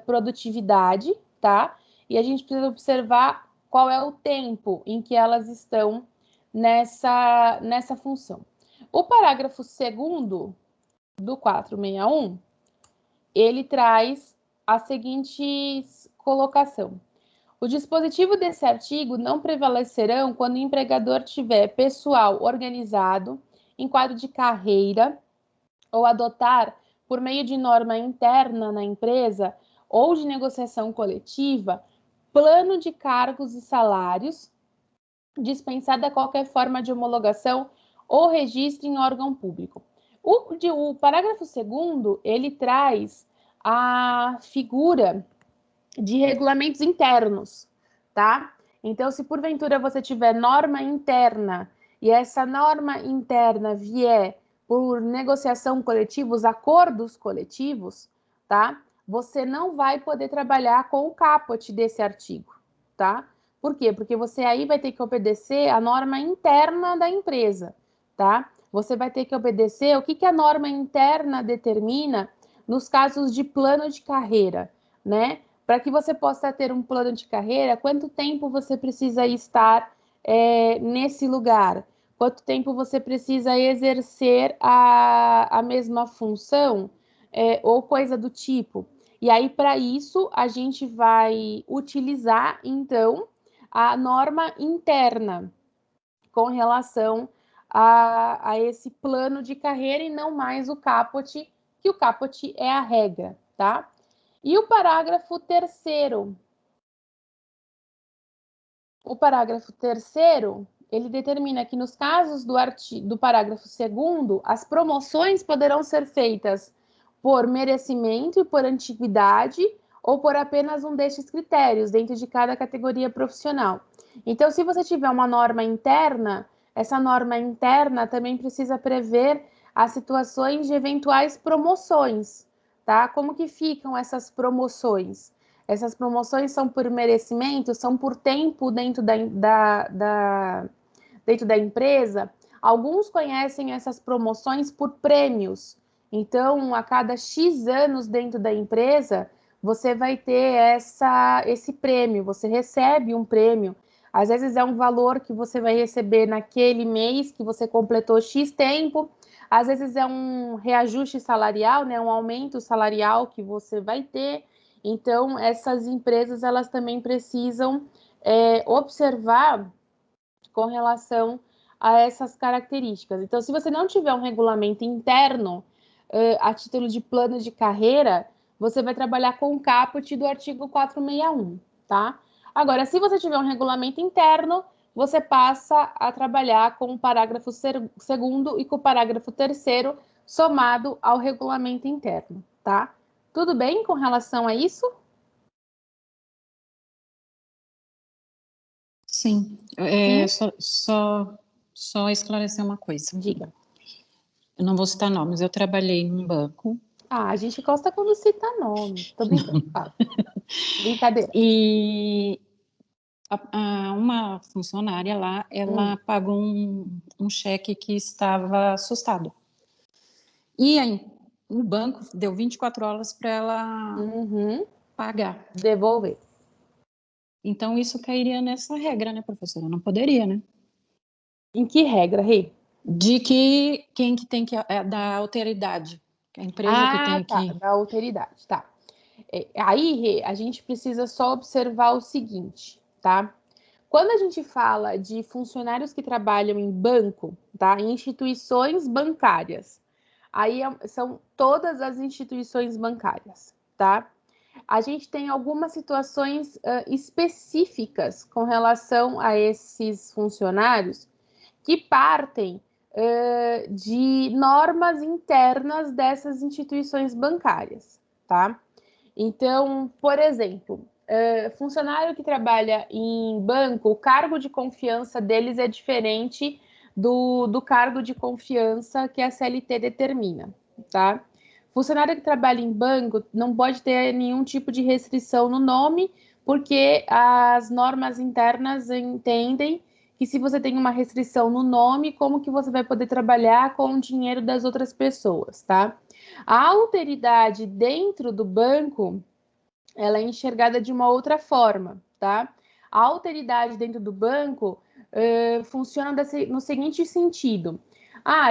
produtividade, tá? E a gente precisa observar qual é o tempo em que elas estão nessa função. O parágrafo 2º do 461, ele traz a seguinte colocação. O dispositivo desse artigo não prevalecerão quando o empregador tiver pessoal organizado em quadro de carreira ou adotar, por meio de norma interna na empresa ou de negociação coletiva, plano de cargos e salários, dispensada qualquer forma de homologação ou registro em órgão público. O parágrafo 2º, ele traz a figura de regulamentos internos, tá? Então, se porventura você tiver norma interna e essa norma interna vier por negociação coletiva, os acordos coletivos, tá? Você não vai poder trabalhar com o caput desse artigo, tá? Por quê? Porque você aí vai ter que obedecer a norma interna da empresa, tá? Você vai ter que obedecer o que a norma interna determina nos casos de plano de carreira, né? Para que você possa ter um plano de carreira, quanto tempo você precisa estar nesse lugar? Quanto tempo você precisa exercer a mesma função ou coisa do tipo? E aí, para isso, a gente vai utilizar, então, a norma interna com relação a esse plano de carreira e não mais o caput, que o caput é a regra, tá? E o parágrafo 3º? O parágrafo 3º, ele determina que nos casos do parágrafo 2º, as promoções poderão ser feitas por merecimento e por antiguidade ou por apenas um destes critérios dentro de cada categoria profissional. Então, se você tiver uma norma interna, essa norma interna também precisa prever as situações de eventuais promoções, tá? Como que ficam essas promoções? Essas promoções são por merecimento, são por tempo dentro dentro da empresa. Alguns conhecem essas promoções por prêmios. Então, a cada X anos dentro da empresa, você vai ter esse prêmio, você recebe um prêmio. Às vezes é um valor que você vai receber naquele mês que você completou X tempo, às vezes é um reajuste salarial, né, um aumento salarial que você vai ter. Então, essas empresas, elas também precisam observar com relação a essas características. Então, se você não tiver um regulamento interno a título de plano de carreira, você vai trabalhar com o caput do artigo 461, tá? Agora, se você tiver um regulamento interno, você passa a trabalhar com o parágrafo 2º e com o parágrafo 3º somado ao regulamento interno, tá? Tudo bem com relação a isso? Sim. Só esclarecer uma coisa. Diga. Eu não vou citar nomes. Eu trabalhei num banco. A gente gosta quando cita nome. Tô brincando. Brincadeira. E uma funcionária lá, ela pagou um cheque que estava assustado. E aí, o banco deu 24 horas para ela pagar. Devolver. Então, isso cairia nessa regra, né, professora? Não poderia, né? Em que regra, Rê? De que quem que tem que dar alteridade. A empresa que tem que... Da alteridade, tá. Aí, Rê, a gente precisa só observar o seguinte, tá? Quando a gente fala de funcionários que trabalham em banco, tá? Em instituições bancárias, aí são todas as instituições bancárias, tá? A gente tem algumas situações específicas com relação a esses funcionários que partem de normas internas dessas instituições bancárias, tá? Então, por exemplo, funcionário que trabalha em banco, o cargo de confiança deles é diferente do cargo de confiança que a CLT determina, tá? Funcionário que trabalha em banco não pode ter nenhum tipo de restrição no nome, porque as normas internas entendem que se você tem uma restrição no nome, como que você vai poder trabalhar com o dinheiro das outras pessoas, tá? A alteridade dentro do banco, ela é enxergada de uma outra forma, tá? A alteridade dentro do banco funciona no seguinte sentido.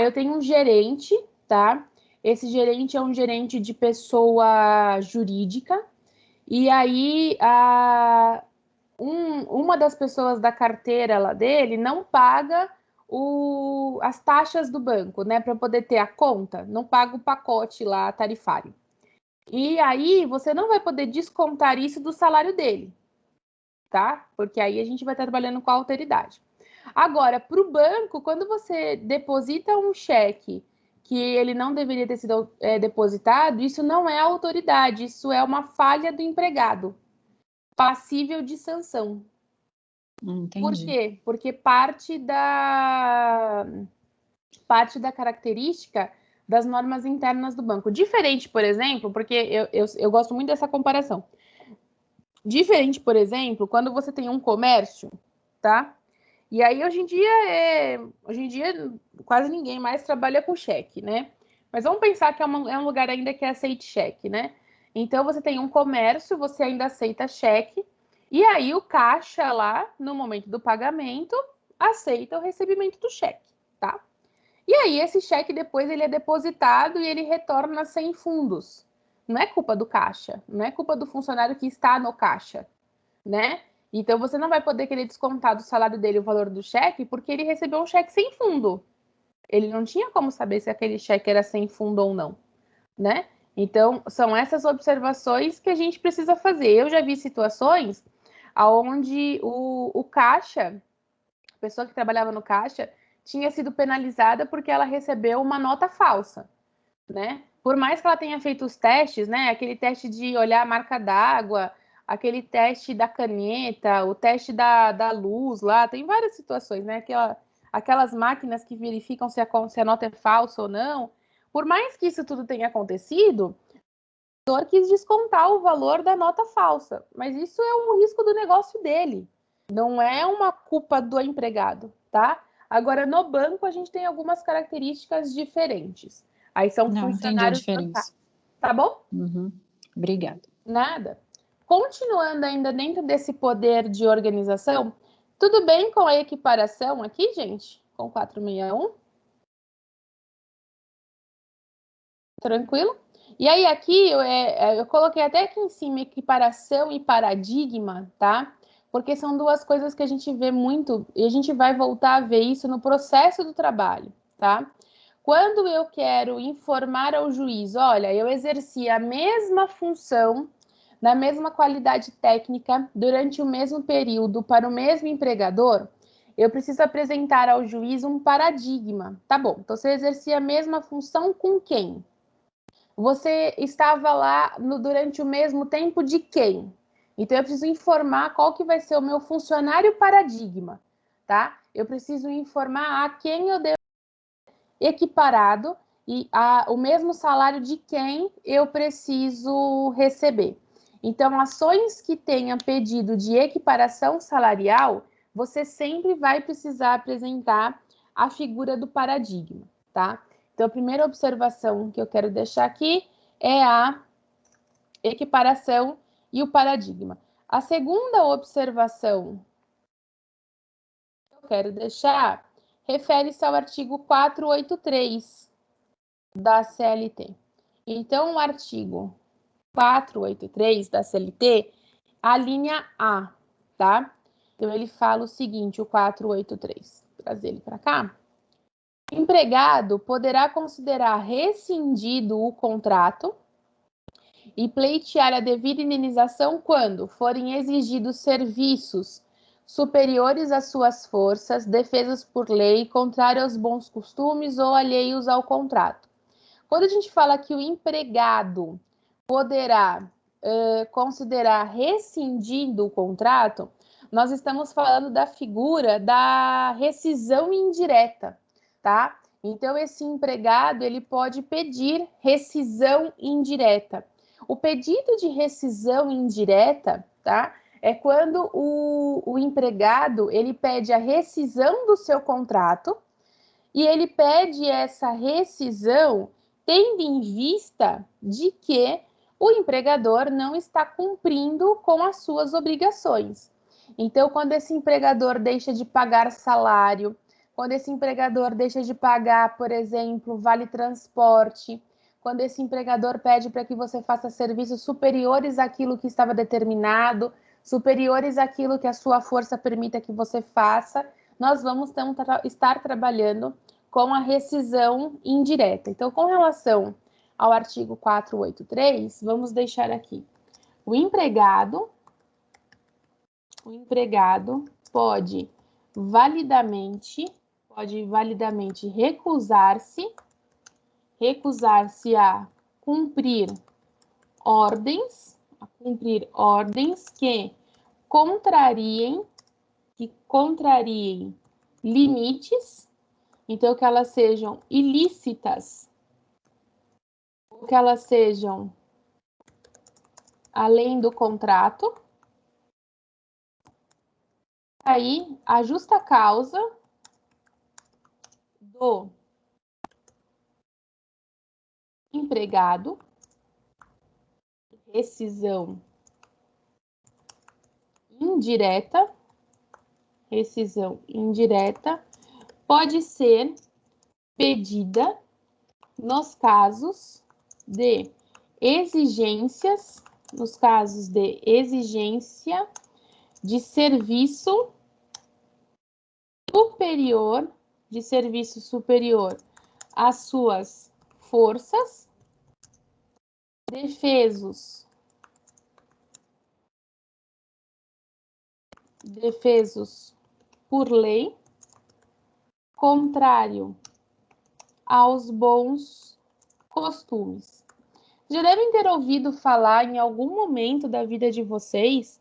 Eu tenho um gerente, tá? Esse gerente é um gerente de pessoa jurídica, e aí uma das pessoas da carteira lá dele não paga as taxas do banco, né? Para poder ter a conta, não paga o pacote lá tarifário. E aí você não vai poder descontar isso do salário dele, tá? Porque aí a gente vai estar trabalhando com a alteridade. Agora, para o banco, quando você deposita um cheque que ele não deveria ter sido depositado, isso não é autoridade, isso é uma falha do empregado, passível de sanção. Entendi. Por quê? Porque parte da característica das normas internas do banco. Diferente, por exemplo, porque eu gosto muito dessa comparação. Diferente, por exemplo, quando você tem um comércio, tá? E aí, hoje em dia, quase ninguém mais trabalha com cheque, né? Mas vamos pensar que é um lugar ainda que aceite cheque, né? Então, você tem um comércio, você ainda aceita cheque, e aí o caixa lá, no momento do pagamento, aceita o recebimento do cheque, tá? E aí, esse cheque depois ele é depositado e ele retorna sem fundos. Não é culpa do caixa, não é culpa do funcionário que está no caixa, né? Então, você não vai poder querer descontar do salário dele o valor do cheque porque ele recebeu um cheque sem fundo. Ele não tinha como saber se aquele cheque era sem fundo ou não, né? Então, são essas observações que a gente precisa fazer. Eu já vi situações onde o caixa, a pessoa que trabalhava no caixa, tinha sido penalizada porque ela recebeu uma nota falsa, né? Por mais que ela tenha feito os testes, né? Aquele teste de olhar a marca d'água, aquele teste da caneta, o teste da luz lá, tem várias situações, né? Aquelas máquinas que verificam se a nota é falsa ou não. Por mais que isso tudo tenha acontecido, o vendedor quis descontar o valor da nota falsa, mas isso é um risco do negócio dele, não é uma culpa do empregado, tá? Agora, no banco, a gente tem algumas características diferentes. Aí são funcionários bancários. Tá bom? Uhum. Obrigada. Nada. Continuando ainda dentro desse poder de organização, tudo bem com a equiparação aqui, gente? Com 461? Tranquilo? E aí aqui, eu coloquei até aqui em cima equiparação e paradigma, tá? Porque são duas coisas que a gente vê muito e a gente vai voltar a ver isso no processo do trabalho, tá? Quando eu quero informar ao juiz, olha, eu exerci a mesma função, na mesma qualidade técnica, durante o mesmo período, para o mesmo empregador, eu preciso apresentar ao juiz um paradigma. Tá bom, então você exercia a mesma função com quem? Você estava lá durante o mesmo tempo de quem? Então, eu preciso informar qual que vai ser o meu funcionário paradigma, tá? Eu preciso informar a quem eu devo equiparado e o mesmo salário de quem eu preciso receber. Então, ações que tenham pedido de equiparação salarial, você sempre vai precisar apresentar a figura do paradigma, tá? Então, a primeira observação que eu quero deixar aqui é a equiparação e o paradigma. A segunda observação que eu quero deixar refere-se ao artigo 483 da CLT. Então, o artigo 483 da CLT, a linha A, tá? Então, ele fala o seguinte, o 483. Vou trazer ele para cá. O empregado poderá considerar rescindido o contrato e pleitear a devida indenização quando forem exigidos serviços superiores às suas forças, defesas por lei, contrários aos bons costumes ou alheios ao contrato. Quando a gente fala que o empregado poderá considerar rescindido o contrato, nós estamos falando da figura da rescisão indireta, tá? Então, esse empregado, ele pode pedir rescisão indireta. O pedido de rescisão indireta, tá? É quando o empregado, ele pede a rescisão do seu contrato e ele pede essa rescisão tendo em vista de que o empregador não está cumprindo com as suas obrigações. Então, quando esse empregador deixa de pagar salário, quando esse empregador deixa de pagar, por exemplo, vale transporte, quando esse empregador pede para que você faça serviços superiores àquilo que estava determinado, superiores àquilo que a sua força permita que você faça, nós vamos então estar trabalhando com a rescisão indireta. Então, com relação ao artigo 483, vamos deixar aqui. O empregado pode validamente recusar-se a cumprir ordens que contrariem limites, então que elas sejam ilícitas, ou que elas sejam além do contrato. Aí, a justa causa do empregado, rescisão indireta, pode ser pedida nos casos de exigência de serviço superior às suas forças, defesos por lei, contrário aos bons costumes. Já devem ter ouvido falar em algum momento da vida de vocês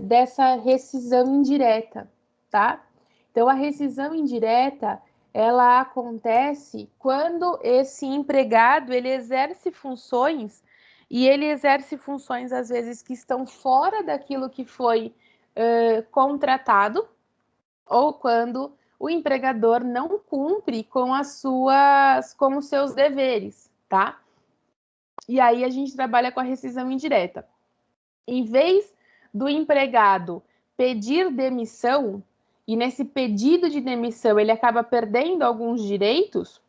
dessa rescisão indireta, tá? Então, a rescisão indireta, ela acontece quando esse empregado, ele exerce funções, e ele exerce funções, às vezes, que estão fora daquilo que foi contratado, ou quando o empregador não cumpre com os seus deveres, tá? E aí a gente trabalha com a rescisão indireta. Em vez do empregado pedir demissão, e nesse pedido de demissão ele acaba perdendo alguns direitos,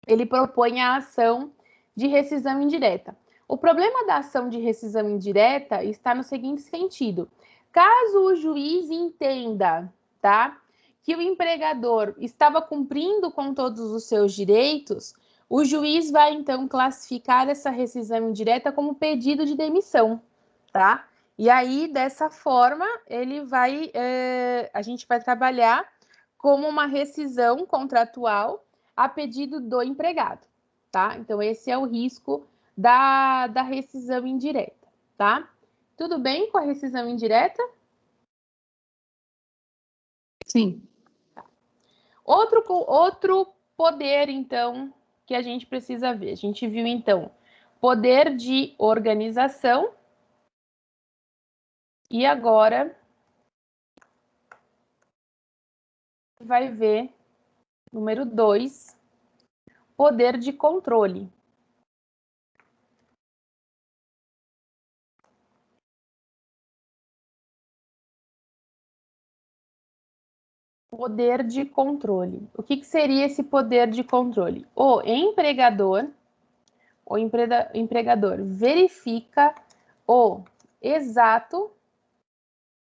ele propõe a ação de rescisão indireta. O problema da ação de rescisão indireta está no seguinte sentido: caso o juiz entenda, tá, que o empregador estava cumprindo com todos os seus direitos, o juiz vai então classificar essa rescisão indireta como pedido de demissão, tá? E aí, dessa forma, a gente vai trabalhar como uma rescisão contratual a pedido do empregado, tá? Então, esse é o risco da rescisão indireta, tá? Tudo bem com a rescisão indireta? Sim. Outro poder, então, que a gente precisa ver. A gente viu, então, poder de organização. E agora vai ver, número 2, poder de controle. Poder de controle. O que seria esse poder de controle? O empregador verifica o exato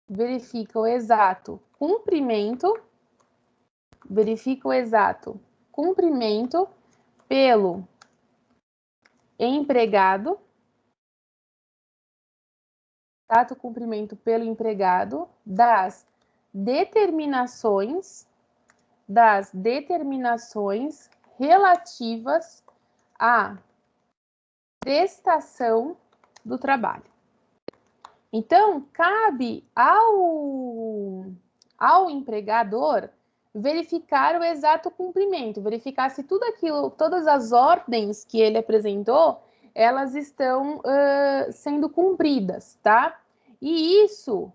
verifica o exato cumprimento pelo empregado, exato cumprimento pelo empregado das determinações relativas à prestação do trabalho. Então, cabe ao empregador verificar o exato cumprimento, verificar se tudo aquilo, todas as ordens que ele apresentou, elas estão sendo cumpridas, tá? E isso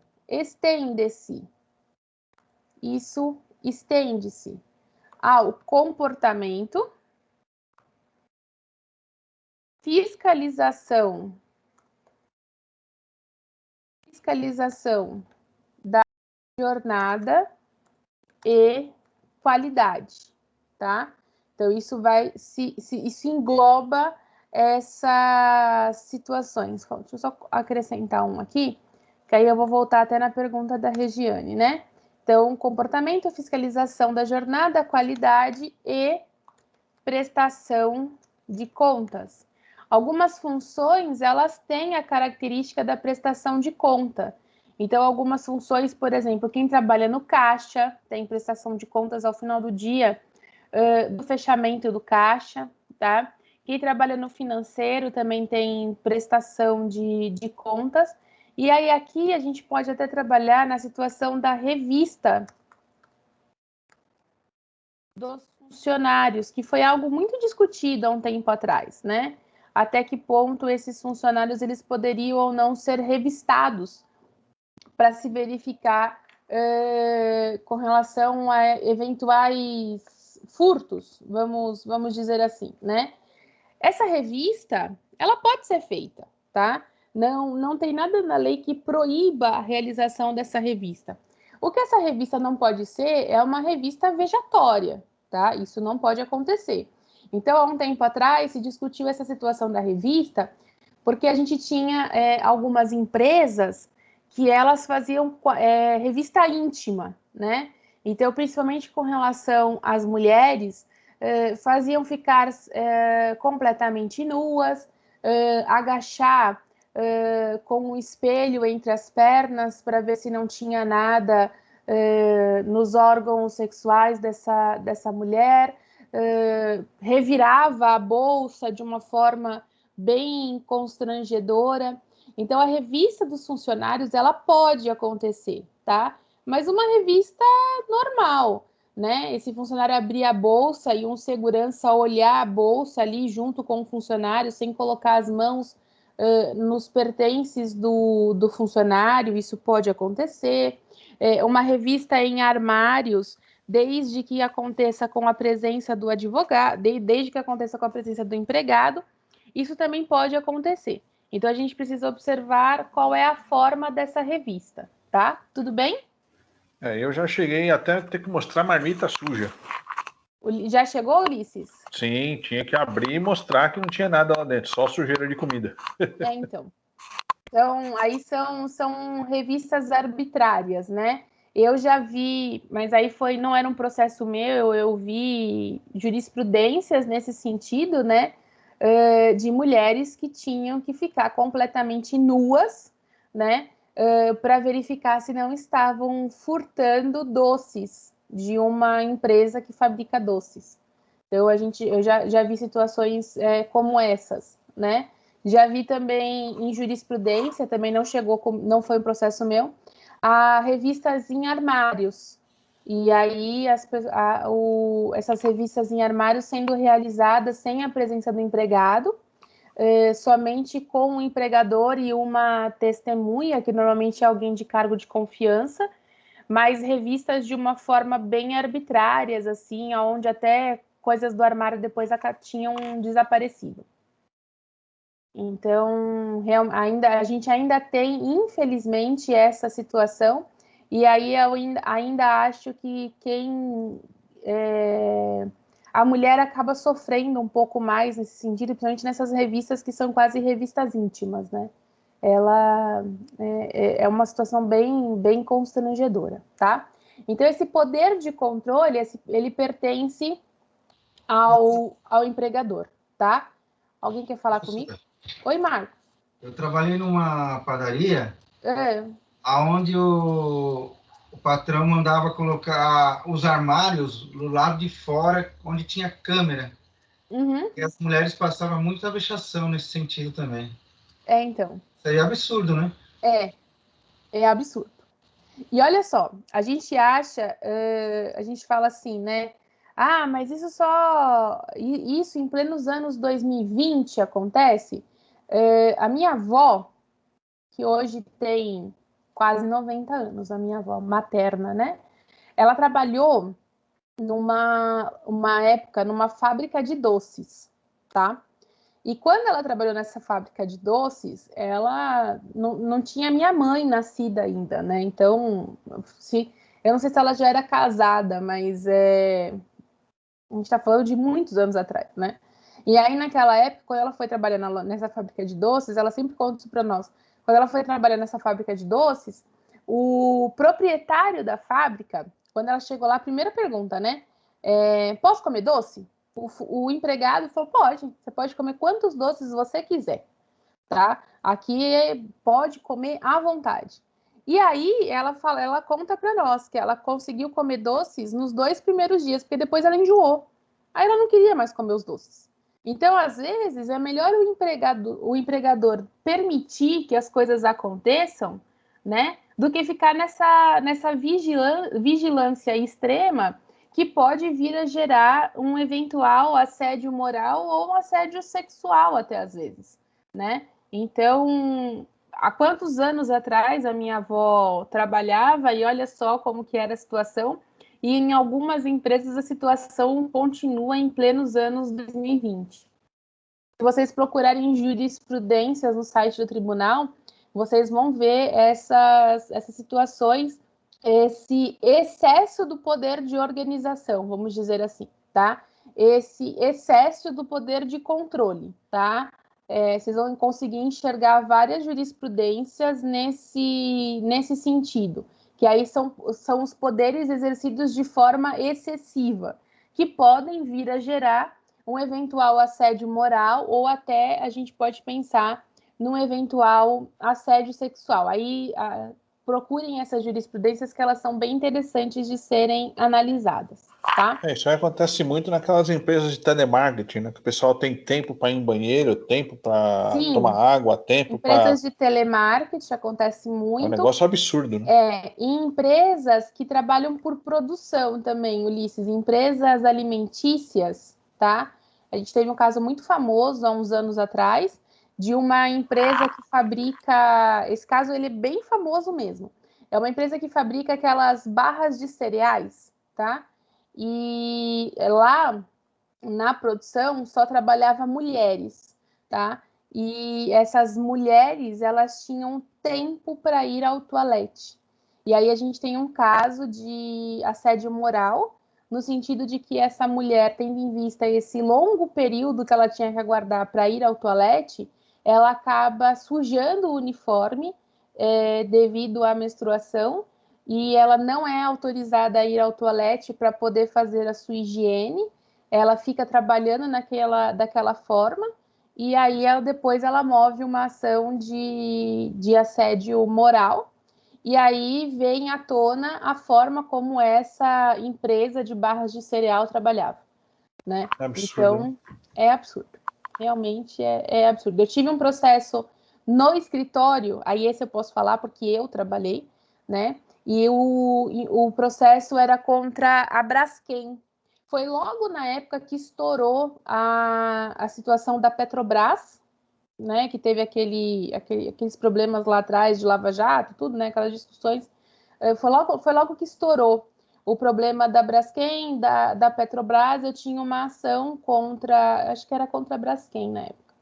estende-se ao comportamento, fiscalização da jornada e qualidade, tá? Então, isso isso engloba essas situações. Deixa eu só acrescentar um aqui, que aí eu vou voltar até na pergunta da Regiane, né? Então, comportamento, fiscalização da jornada, qualidade e prestação de contas. Algumas funções, elas têm a característica da prestação de conta. Então, algumas funções, por exemplo, quem trabalha no caixa tem prestação de contas ao final do dia, do fechamento do caixa, tá? Quem trabalha no financeiro também tem prestação de contas. E aí, aqui, a gente pode até trabalhar na situação da revista dos funcionários, que foi algo muito discutido há um tempo atrás, né? Até que ponto esses funcionários eles poderiam ou não ser revistados para se verificar com relação a eventuais furtos, vamos dizer assim, né? Essa revista, ela pode ser feita, tá? Não tem nada na lei que proíba a realização dessa revista. O que essa revista não pode ser é uma revista vejatória, tá? Isso não pode acontecer. Então, há um tempo atrás, se discutiu essa situação da revista, porque a gente tinha algumas empresas que elas faziam revista íntima, né? Então, principalmente com relação às mulheres, faziam ficar completamente nuas, agachar com um espelho entre as pernas para ver se não tinha nada nos órgãos sexuais dessa mulher, revirava a bolsa de uma forma bem constrangedora. Então, a revista dos funcionários, ela pode acontecer, tá? Mas uma revista normal, né? Esse funcionário abrir a bolsa e um segurança olhar a bolsa ali junto com o funcionário, sem colocar as mãos nos pertences do funcionário, isso pode acontecer. Uma revista em armários, desde que aconteça com a presença do advogado, desde que aconteça com a presença do empregado, isso também pode acontecer. Então, a gente precisa observar qual é a forma dessa revista, tá? Tudo bem? Eu já cheguei até a ter que mostrar marmita suja. Já chegou, Ulisses? Sim, tinha que abrir e mostrar que não tinha nada lá dentro, só sujeira de comida. Então, aí são revistas arbitrárias, né? Eu já vi, mas aí não era um processo meu, eu vi jurisprudências nesse sentido, né? De mulheres que tinham que ficar completamente nuas, né? Para verificar se não estavam furtando doces de uma empresa que fabrica doces. Então, eu já vi situações como essas, né? Já vi também em jurisprudência, também não foi um processo meu, a revistas em armários. E aí essas revistas em armários sendo realizadas sem a presença do empregado, somente com o empregador e uma testemunha, que normalmente é alguém de cargo de confiança, mas revistas de uma forma bem arbitrárias, assim, onde até coisas do armário depois tinham desaparecido. Então, a gente ainda tem, infelizmente, essa situação, e aí eu ainda acho que a mulher acaba sofrendo um pouco mais nesse sentido, principalmente nessas revistas que são quase revistas íntimas, né? ela é uma situação bem constrangedora, tá? Então, esse poder de controle, ele pertence ao empregador, tá? Alguém quer falar comigo? Oi, Marco. Eu trabalhei numa padaria É. onde o patrão mandava colocar os armários do lado de fora, onde tinha câmera. Uhum. E as mulheres passavam muita vexação nesse sentido também. Então. Isso aí é absurdo, né? É absurdo. E olha só, a gente acha, a gente fala assim, né? Ah, mas isso em plenos anos 2020 acontece? A minha avó, que hoje tem quase 90 anos, a minha avó materna, né? Ela trabalhou uma época numa fábrica de doces, tá? E quando ela trabalhou nessa fábrica de doces, ela não tinha minha mãe nascida ainda, né? Então, eu não sei se ela já era casada, mas a gente está falando de muitos anos atrás, né? E aí, naquela época, quando ela foi trabalhar nessa fábrica de doces, ela sempre conta isso para nós. Quando ela foi trabalhar nessa fábrica de doces, o proprietário da fábrica, quando ela chegou lá, a primeira pergunta, né? Posso comer doce? O empregado falou, pode. Você pode comer quantos doces você quiser, tá? Aqui pode comer à vontade. E aí ela conta para nós que ela conseguiu comer doces nos 2 primeiros dias, porque depois ela enjoou. Aí ela não queria mais comer os doces. Então, às vezes, é melhor o empregador permitir que as coisas aconteçam, né? Do que ficar nessa vigilância extrema que pode vir a gerar um eventual assédio moral ou um assédio sexual, até às vezes, né? Então, há quantos anos atrás a minha avó trabalhava e olha só como que era a situação, e em algumas empresas a situação continua em plenos anos 2020. Se vocês procurarem jurisprudências no site do tribunal, vocês vão ver essas situações, esse excesso do poder de organização, vamos dizer assim, tá? Esse excesso do poder de controle, tá? Vocês vão conseguir enxergar várias jurisprudências nesse sentido, que aí são os poderes exercidos de forma excessiva, que podem vir a gerar um eventual assédio moral ou até a gente pode pensar num eventual assédio sexual. Aí procurem essas jurisprudências que elas são bem interessantes de serem analisadas, tá? Isso aí acontece muito naquelas empresas de telemarketing, né? Que o pessoal tem tempo para ir em banheiro, tempo para tomar água, tempo para... Empresas de telemarketing acontece É um muito. negócio absurdo, né? E empresas que trabalham por produção também, Ulisses, empresas alimentícias, tá? A gente teve um caso muito famoso há uns anos atrás, de uma empresa que fabrica, esse caso ele é bem famoso mesmo, é uma empresa que fabrica aquelas barras de cereais, tá? E lá na produção só trabalhava mulheres, tá? E essas mulheres, elas tinham tempo para ir ao toalete. E aí a gente tem um caso de assédio moral, no sentido de que essa mulher, tendo em vista esse longo período que ela tinha que aguardar para ir ao toalete, ela acaba sujando o uniforme devido à menstruação e ela não é autorizada a ir ao toalete para poder fazer a sua higiene. Ela fica trabalhando daquela forma e aí depois ela move uma ação de assédio moral e aí vem à tona a forma como essa empresa de barras de cereal trabalhava, né? É absurdo. Então, é absurdo. Realmente é absurdo. Eu tive um processo no escritório, aí esse eu posso falar porque eu trabalhei, né? E o processo era contra a Braskem. Foi logo na época que estourou a situação da Petrobras, né? Que teve aqueles problemas lá atrás de Lava Jato, tudo, né? Aquelas discussões. Foi logo que estourou o problema da Braskem, da Petrobras. Eu tinha uma ação contra, acho que era contra a Braskem na época.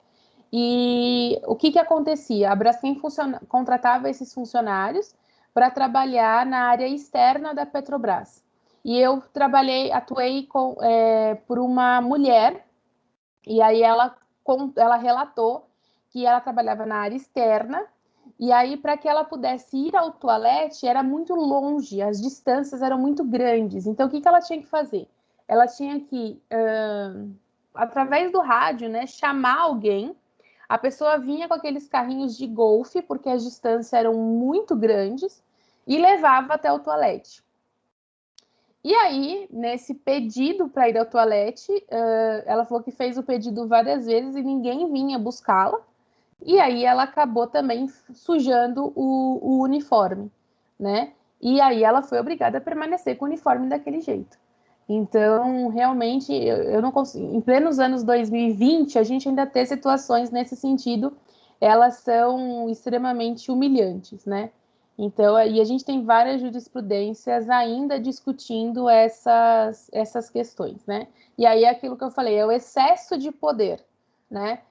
E o que acontecia? A Braskem contratava esses funcionários para trabalhar na área externa da Petrobras. E eu atuei por uma mulher, e aí ela relatou que ela trabalhava na área externa E aí, para que ela pudesse ir ao toalete, era muito longe, as distâncias eram muito grandes. Então, o que ela tinha que fazer? Ela tinha que, através do rádio, né, chamar alguém. A pessoa vinha com aqueles carrinhos de golfe, porque as distâncias eram muito grandes, e levava até o toalete. E aí, nesse pedido para ir ao toalete, ela falou que fez o pedido várias vezes e ninguém vinha buscá-la. E aí ela acabou também sujando o uniforme, né? E aí ela foi obrigada a permanecer com o uniforme daquele jeito. Então, realmente, eu não consigo... Em plenos anos 2020, a gente ainda tem situações nesse sentido, elas são extremamente humilhantes, né? Então, aí a gente tem várias jurisprudências ainda discutindo essas questões, né? E aí é aquilo que eu falei, é o excesso de poder, né?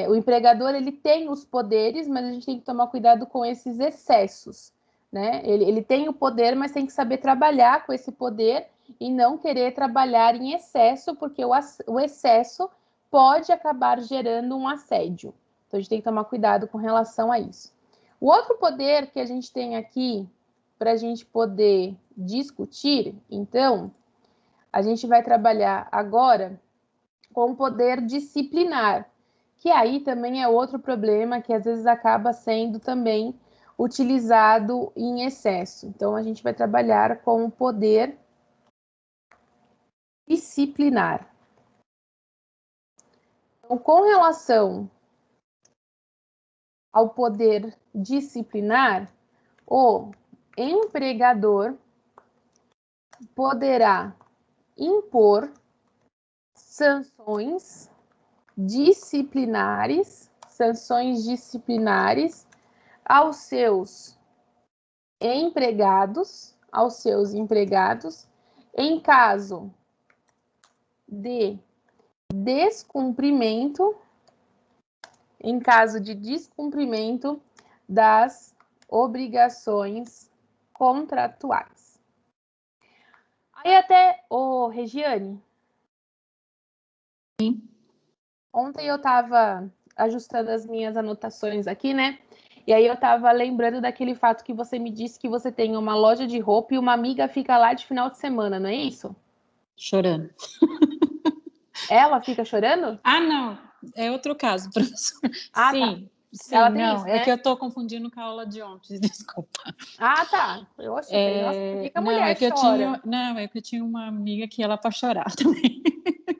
O empregador, ele tem os poderes, mas a gente tem que tomar cuidado com esses excessos, né? Ele tem o poder, mas tem que saber trabalhar com esse poder e não querer trabalhar em excesso, porque o excesso pode acabar gerando um assédio. Então, a gente tem que tomar cuidado com relação a isso. O outro poder que a gente tem aqui, para a gente poder discutir, então, a gente vai trabalhar agora com o poder disciplinar, que aí também é outro problema que às vezes acaba sendo também utilizado em excesso. Então, a gente vai trabalhar com o poder disciplinar. Então, com relação ao poder disciplinar, o empregador poderá impor sanções disciplinares aos seus empregados, em caso de descumprimento das obrigações contratuais. Aí até, Regiane, sim. Ontem eu estava ajustando as minhas anotações aqui, né? E aí eu estava lembrando daquele fato que você me disse que você tem uma loja de roupa e uma amiga fica lá de final de semana, não é isso? Chorando. Ela fica chorando? Ah, não. É outro caso, professor. Ah, sim, tá. sim, Ela tem não. isso, É né? que eu estou confundindo com a aula de ontem, desculpa. Ah, tá. Eu achei, nossa, por que a Não, mulher é que eu chora? tinha, não, é que eu tinha uma amiga que ela para chorar também.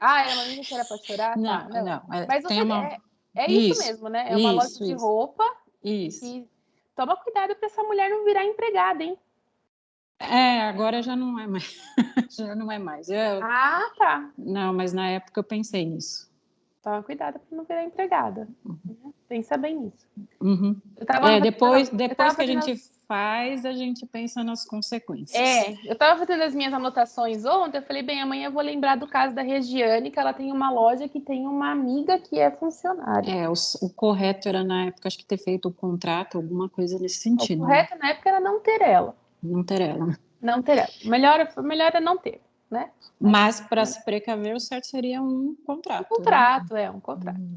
Ah, é uma amiga que era para chorar? Tá, Não, não. não. Mas você Tem uma. é isso Isso, mesmo, né? É uma loja isso, de isso, roupa isso. e toma cuidado para essa mulher não virar empregada, hein? Agora já não é mais. Já não é mais. Ah, tá. Não, mas na época eu pensei nisso. Toma cuidado para não virar empregada. Pensa bem nisso. Uhum. Eu tava Depois que a fazendo gente faz, a gente pensa nas consequências. eu estava fazendo as minhas anotações ontem, eu falei, bem, amanhã eu vou lembrar do caso da Regiane, que ela tem uma loja que tem uma amiga que é funcionária. O correto era, na época, acho que ter feito o contrato, alguma coisa nesse O sentido. correto na época era não ter ela. Não ter ela. Não ter ela. Melhor é não ter, né? Mas, para se precaver, o certo seria um contrato. Um contrato,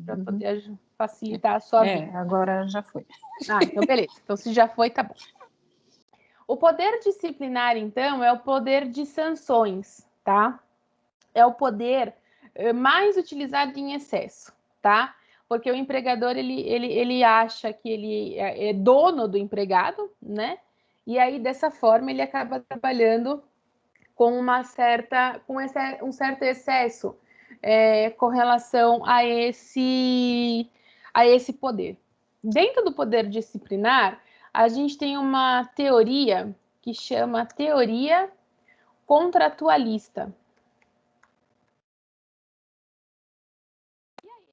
para poder facilitar a sua vida. Agora já foi. Ah, então beleza. Então, se já foi, tá bom. O poder disciplinar, então, é o poder de sanções, tá? É o poder mais utilizado em excesso, tá? Porque o empregador, ele acha que ele é dono do empregado, né? E aí, dessa forma, ele acaba trabalhando com um certo excesso com relação a esse poder. Dentro do poder disciplinar, a gente tem uma teoria que chama teoria contratualista.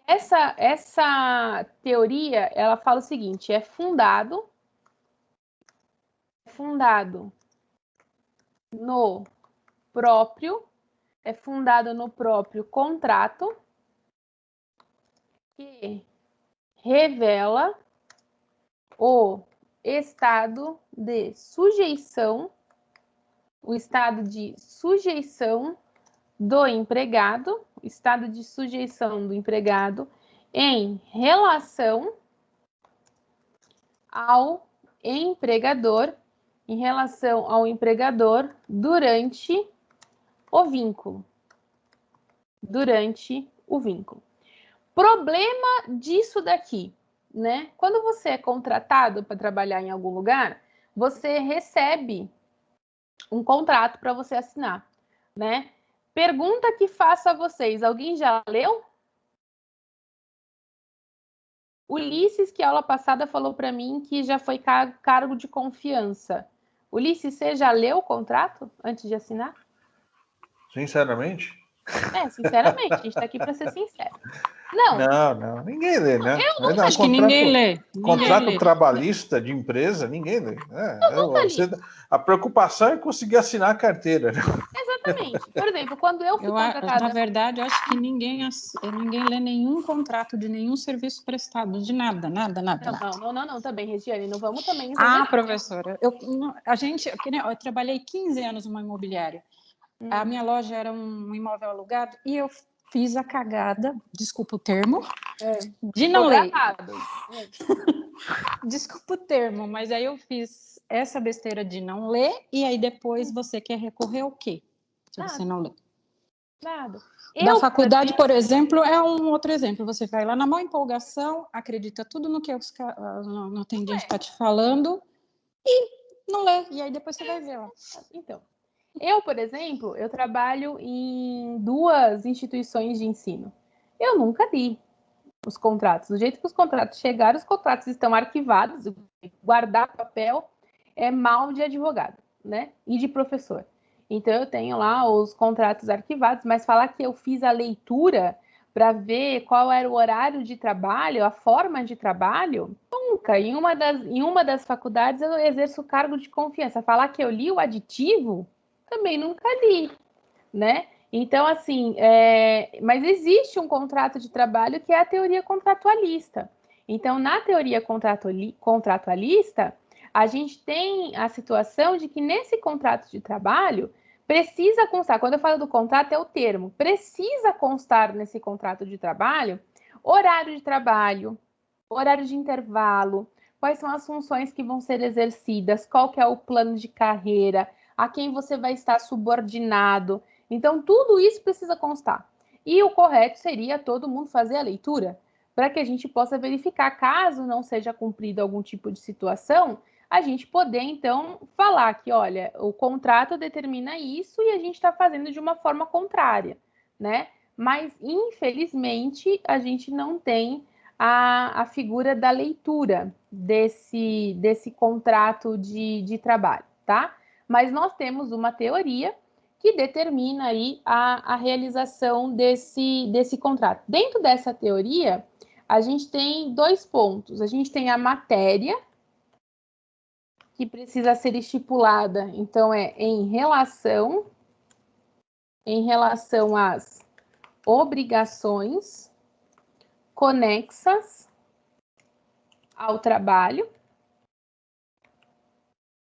Essa teoria, ela fala o seguinte, é fundado no próprio contrato que revela o estado de sujeição do empregado, em relação ao empregador, em relação ao empregador durante o vínculo. Durante o vínculo. Problema disso daqui, né? Quando você é contratado para trabalhar em algum lugar, você recebe um contrato para você assinar, né? Pergunta que faço a vocês, alguém já leu? Ulisses, que a aula passada falou para mim que já foi cargo de confiança. Ulisses, você já leu o contrato antes de assinar? Sinceramente? Sinceramente, a gente está aqui para ser sincero. Não, ninguém lê, né? Eu acho que ninguém lê. Contrato trabalhista de empresa, ninguém lê. A preocupação é conseguir assinar a carteira. Né? Exatamente. Por exemplo, quando eu fui contratada... Na verdade, eu acho que ninguém lê nenhum contrato de nenhum serviço prestado, de nada. Não, também, Regiane, não vamos também... Professora, eu trabalhei 15 anos numa imobiliária. A minha loja era um imóvel alugado e eu fiz a cagada, desculpa o termo, de não ler. Desculpa o termo, mas aí eu fiz essa besteira de não ler e aí depois você quer recorrer ao quê? Se você não lê. Nada. Da faculdade, por exemplo, é um outro exemplo. Você vai lá na maior empolgação, acredita tudo no que no atendente está te falando e não lê. E aí depois você vai ver lá. Então, eu, por exemplo, eu trabalho em 2 instituições de ensino. Eu nunca li os contratos. Do jeito que os contratos chegaram, os contratos estão arquivados. Guardar papel é mal de advogado, né? E de professor. Então, eu tenho lá os contratos arquivados, mas falar que eu fiz a leitura para ver qual era o horário de trabalho, a forma de trabalho, nunca. Em uma das faculdades, eu exerço o cargo de confiança. Falar que eu li o aditivo, também nunca li, né? Então, assim, mas existe um contrato de trabalho que é a teoria contratualista. Então, na teoria contratualista, a gente tem a situação de que nesse contrato de trabalho precisa constar, quando eu falo do contrato é o termo, precisa constar nesse contrato de trabalho horário de trabalho, horário de intervalo, quais são as funções que vão ser exercidas, qual que é o plano de carreira, a quem você vai estar subordinado. Então, tudo isso precisa constar. E o correto seria todo mundo fazer a leitura, para que a gente possa verificar, caso não seja cumprido algum tipo de situação, a gente poder, então, falar que, olha, o contrato determina isso e a gente está fazendo de uma forma contrária, né? Mas, infelizmente, a gente não tem a figura da leitura desse contrato de trabalho, tá? Mas nós temos uma teoria que determina aí a realização desse contrato. Dentro dessa teoria, a gente tem 2 pontos. A gente tem a matéria, que precisa ser estipulada, então em relação às obrigações conexas ao trabalho.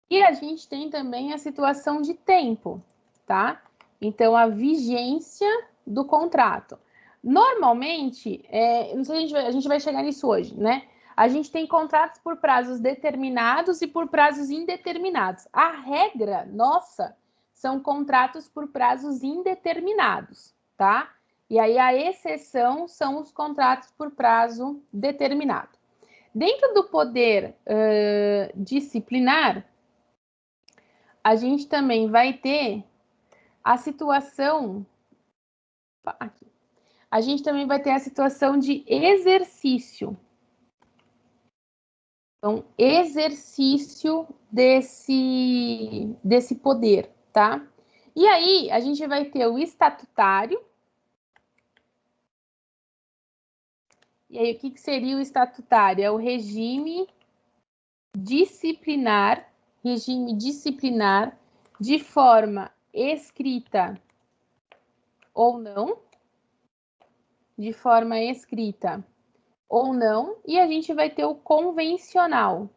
E a gente tem também a situação de tempo, tá? Então, a vigência do contrato. Normalmente, não sei se a gente vai chegar nisso hoje, né? A gente tem contratos por prazos determinados e por prazos indeterminados. A regra nossa são contratos por prazos indeterminados, tá? E aí a exceção são os contratos por prazo determinado. Dentro do poder disciplinar, a gente também vai ter a situação... Aqui. A gente também vai ter a situação de exercício. Então, exercício desse poder, tá? E aí, a gente vai ter o estatutário. E aí, o que seria o estatutário? É o regime disciplinar de forma escrita ou não. De forma escrita ou não, e a gente vai ter o convencional.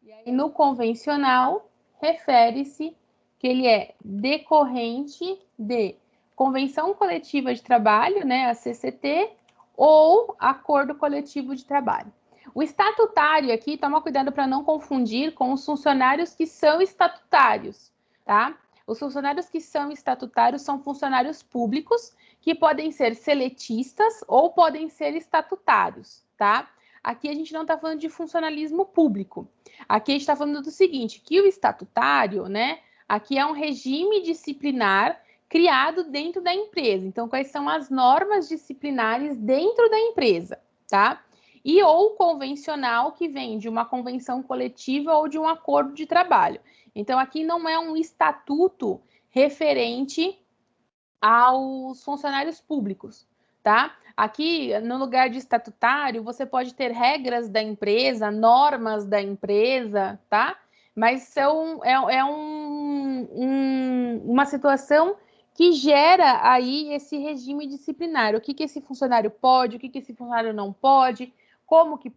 E aí, no convencional, refere-se que ele é decorrente de convenção coletiva de trabalho, né, a CCT, ou acordo coletivo de trabalho. O estatutário aqui, toma cuidado para não confundir com os funcionários que são estatutários, tá? Os funcionários que são estatutários são funcionários públicos que podem ser seletistas ou podem ser estatutários, tá? Aqui a gente não está falando de funcionalismo público. Aqui a gente está falando do seguinte, que o estatutário, né? Aqui é um regime disciplinar criado dentro da empresa. Então, quais são as normas disciplinares dentro da empresa, tá? E ou convencional, que vem de uma convenção coletiva ou de um acordo de trabalho. Então, aqui não é um estatuto referente aos funcionários públicos, tá? Aqui, no lugar de estatutário, você pode ter regras da empresa, normas da empresa, tá? Mas uma situação que gera aí esse regime disciplinar. O que esse funcionário pode, o que esse funcionário não pode, como que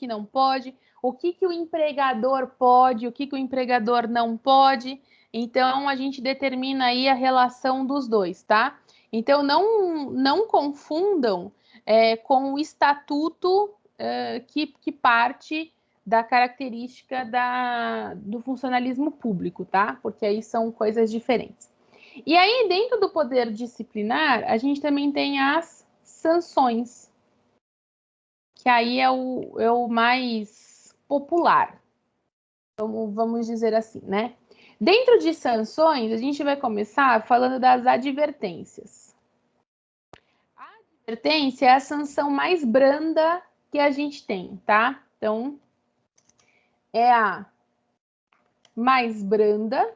não pode, o que o empregador pode, o que o empregador não pode. Então, a gente determina aí a relação dos dois, tá? Então, não confundam com o estatuto que parte da característica do funcionalismo público, tá? Porque aí são coisas diferentes. E aí, dentro do poder disciplinar, a gente também tem as sanções, que aí é o mais popular, vamos dizer assim, né? Dentro de sanções, a gente vai começar falando das advertências. A advertência é a sanção mais branda que a gente tem, tá? Então, é a mais branda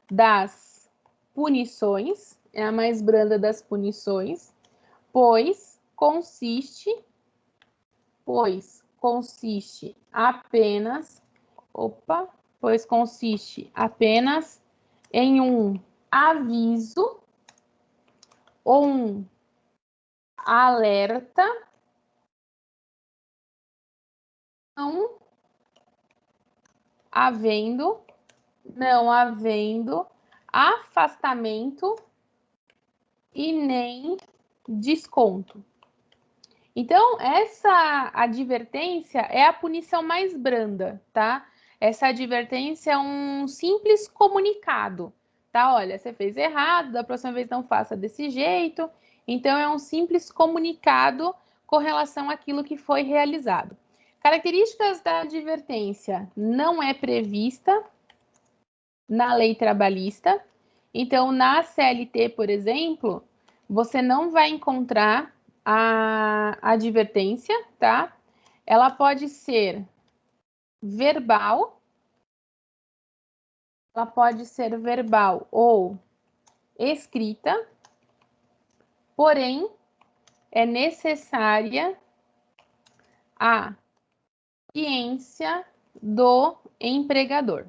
das punições, pois consiste apenas em um aviso ou um alerta, não havendo afastamento e nem desconto. Então, essa advertência é a punição mais branda, tá? Essa advertência é um simples comunicado, tá? Olha, você fez errado, da próxima vez não faça desse jeito. Então, é um simples comunicado com relação àquilo que foi realizado. Características da advertência: não é prevista na lei trabalhista. Então, na CLT, por exemplo, você não vai encontrar a advertência, tá? Ela pode ser verbal, ou escrita, porém, é necessária a ciência do empregador,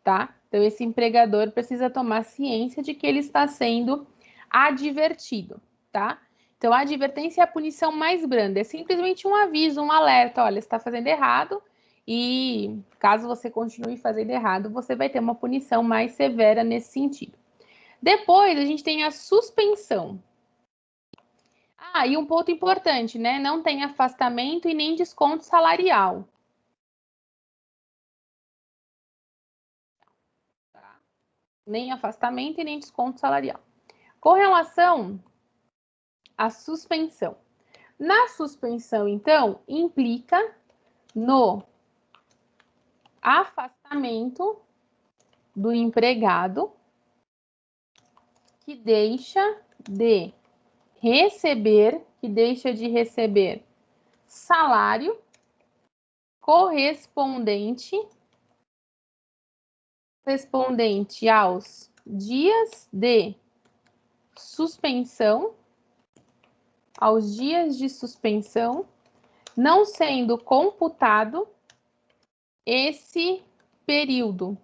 tá? Então, esse empregador precisa tomar ciência de que ele está sendo advertido, tá? Então, a advertência é a punição mais branda, é simplesmente um aviso, um alerta, olha, você está fazendo errado e caso você continue fazendo errado, você vai ter uma punição mais severa nesse sentido. Depois, a gente tem a suspensão. Ah, e um ponto importante, né? Não tem afastamento e nem desconto salarial. Tá? Nem afastamento e nem desconto salarial. Com relação à suspensão. Na suspensão, então, implica no afastamento do empregado que deixa de receber salário correspondente aos dias de suspensão, não sendo computado esse período.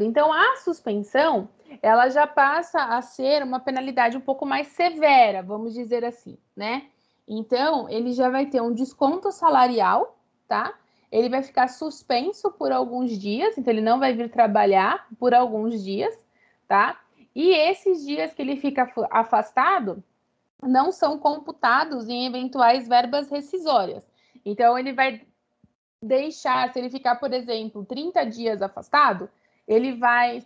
Então, a suspensão, ela já passa a ser uma penalidade um pouco mais severa, vamos dizer assim, né? Então, ele já vai ter um desconto salarial, tá? Ele vai ficar suspenso por alguns dias, então ele não vai vir trabalhar por alguns dias, tá? E esses dias que ele fica afastado não são computados em eventuais verbas rescisórias. Então, ele vai deixar, se ele ficar, por exemplo, 30 dias afastado,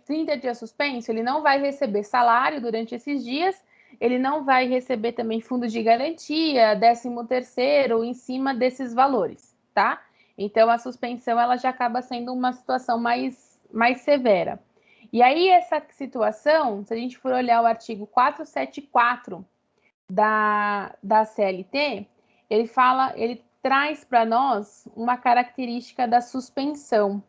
30 dias suspenso, ele não vai receber salário durante esses dias, ele não vai receber também fundo de garantia, 13º, em cima desses valores, tá? Então, a suspensão, ela já acaba sendo uma situação mais severa. E aí, essa situação, se a gente for olhar o artigo 474 da CLT, ele traz para nós uma característica da suspensão.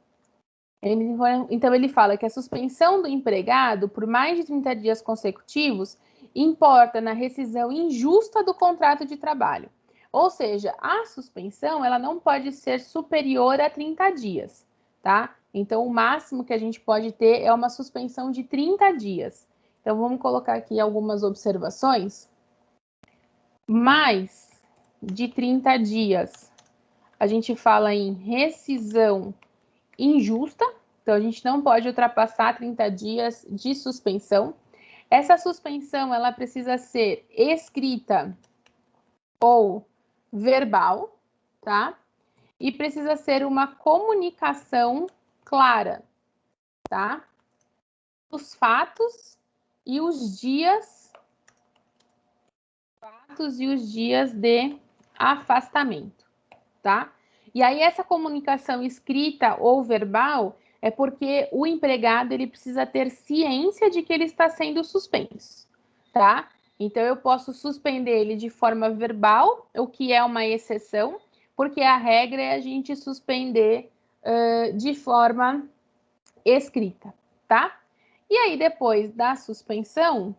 Então, ele fala que a suspensão do empregado por mais de 30 dias consecutivos importa na rescisão injusta do contrato de trabalho. Ou seja, a suspensão, ela não pode ser superior a 30 dias, tá? Então, o máximo que a gente pode ter é uma suspensão de 30 dias. Então, vamos colocar aqui algumas observações. Mais de 30 dias, a gente fala em rescisão injusta, então a gente não pode ultrapassar 30 dias de suspensão. Essa suspensão, ela precisa ser escrita ou verbal, tá? E precisa ser uma comunicação clara, tá? Os fatos e os dias de afastamento, tá? E aí essa comunicação escrita ou verbal é porque o empregado ele precisa ter ciência de que ele está sendo suspenso, tá? Então eu posso suspender ele de forma verbal, o que é uma exceção, porque a regra é a gente suspender de forma escrita, tá? E aí depois da suspensão,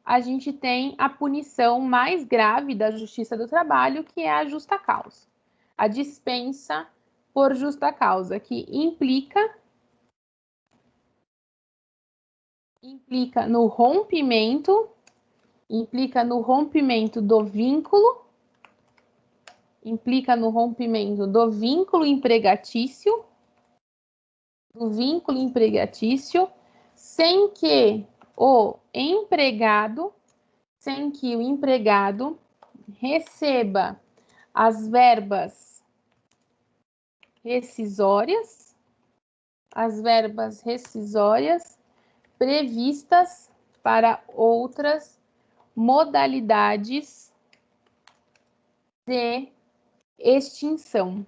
a gente tem a punição mais grave da Justiça do Trabalho, que é a justa causa. A dispensa por justa causa, que implica no rompimento do vínculo, empregatício, sem que o empregado receba as verbas rescisórias previstas para outras modalidades de extinção.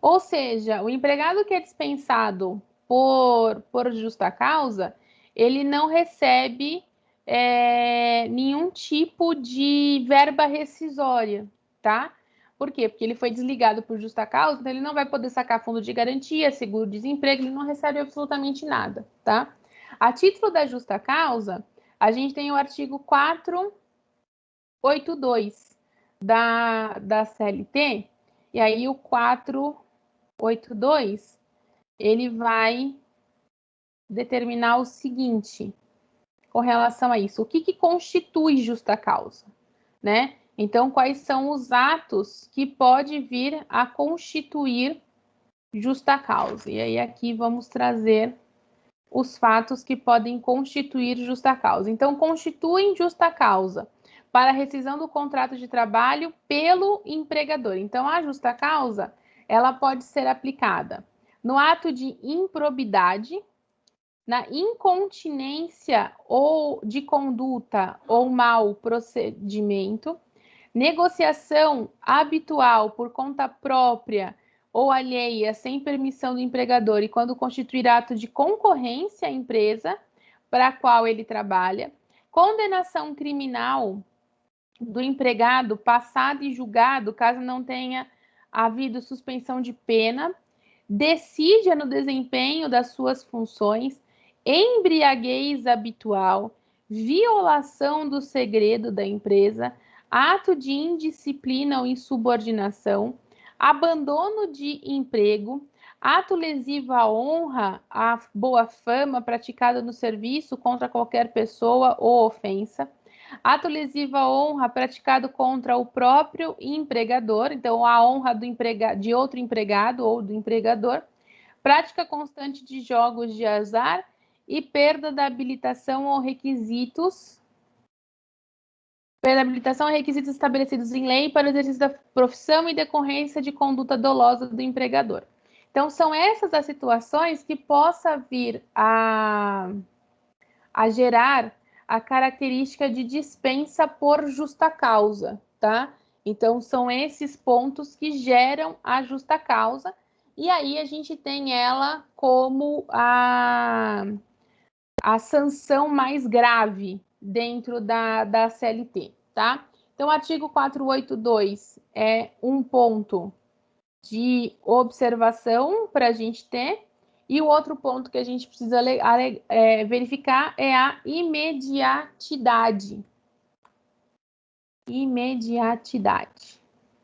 Ou seja, o empregado que é dispensado por justa causa, ele não recebe nenhum tipo de verba rescisória, tá? Por quê? Porque ele foi desligado por justa causa, então ele não vai poder sacar fundo de garantia, seguro-desemprego, ele não recebe absolutamente nada, tá? A título da justa causa, a gente tem o artigo 482 da CLT, e aí o 482, ele vai determinar o seguinte, com relação a isso, o que constitui justa causa, né? Então, quais são os atos que pode vir a constituir justa causa? E aí aqui vamos trazer os fatos que podem constituir justa causa. Então, constituem justa causa para a rescisão do contrato de trabalho pelo empregador. Então, a justa causa, ela pode ser aplicada no ato de improbidade, na incontinência ou de conduta ou mau procedimento, negociação habitual por conta própria ou alheia sem permissão do empregador e quando constituir ato de concorrência à empresa para a qual ele trabalha, condenação criminal do empregado passado e julgado caso não tenha havido suspensão de pena, decídia no desempenho das suas funções, embriaguez habitual, violação do segredo da empresa, ato de indisciplina ou insubordinação, abandono de emprego, ato lesivo à honra, à boa fama praticado no serviço contra qualquer pessoa ou ofensa, ato lesivo à honra praticado contra o próprio empregador, então a honra de outro empregado ou do empregador, prática constante de jogos de azar e perda da habilitação ou requisitos. Perda da habilitação ou requisitos estabelecidos em lei para o exercício da profissão e decorrência de conduta dolosa do empregador. Então, são essas as situações que possa vir a gerar a característica de dispensa por justa causa, tá? Então, são esses pontos que geram a justa causa, e aí a gente tem ela como a sanção mais grave dentro da CLT, tá? Então, o artigo 482 é um ponto de observação para a gente ter, e o outro ponto que a gente precisa verificar é a imediatidade. Imediatidade,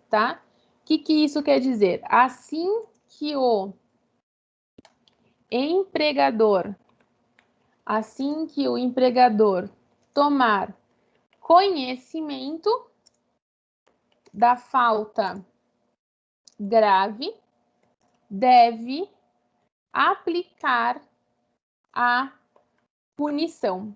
tá? O que isso quer dizer? Assim que o empregador tomar conhecimento da falta grave, deve aplicar a punição.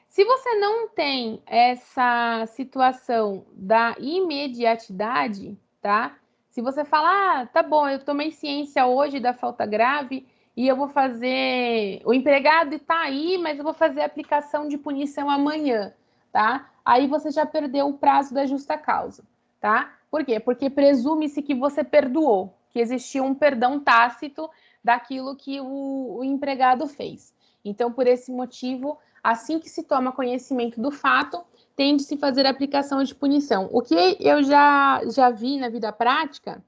Se você não tem essa situação da imediatidade, tá? Se você falar, tá bom, eu tomei ciência hoje da falta grave e eu vou fazer... O empregado está aí, mas eu vou fazer a aplicação de punição amanhã, tá? Aí você já perdeu o prazo da justa causa, tá? Por quê? Porque presume-se que você perdoou, que existiu um perdão tácito daquilo que o empregado fez. Então, por esse motivo, assim que se toma conhecimento do fato, tem de se fazer a aplicação de punição. O que eu já vi na vida prática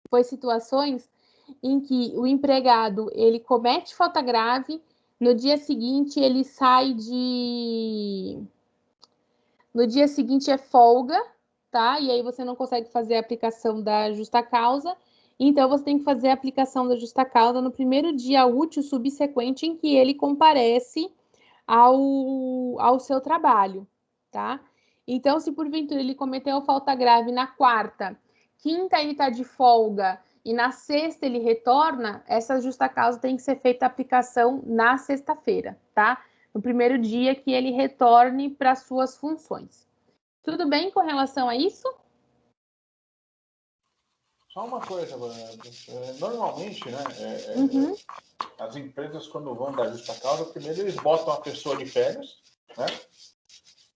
foi situações em que o empregado ele comete falta grave, no dia seguinte ele sai de... No dia seguinte é folga, tá? E aí você não consegue fazer a aplicação da justa causa, então você tem que fazer a aplicação da justa causa no primeiro dia útil subsequente em que ele comparece ao seu trabalho, tá? Então, se porventura ele cometeu falta grave na quarta, quinta ele está de folga e na sexta ele retorna, essa justa causa tem que ser feita a aplicação na sexta-feira, tá? No primeiro dia que ele retorne para suas funções. Tudo bem com relação a isso? Só uma coisa, normalmente, né, as empresas, quando vão dar justa causa, primeiro eles botam a pessoa de férias, né,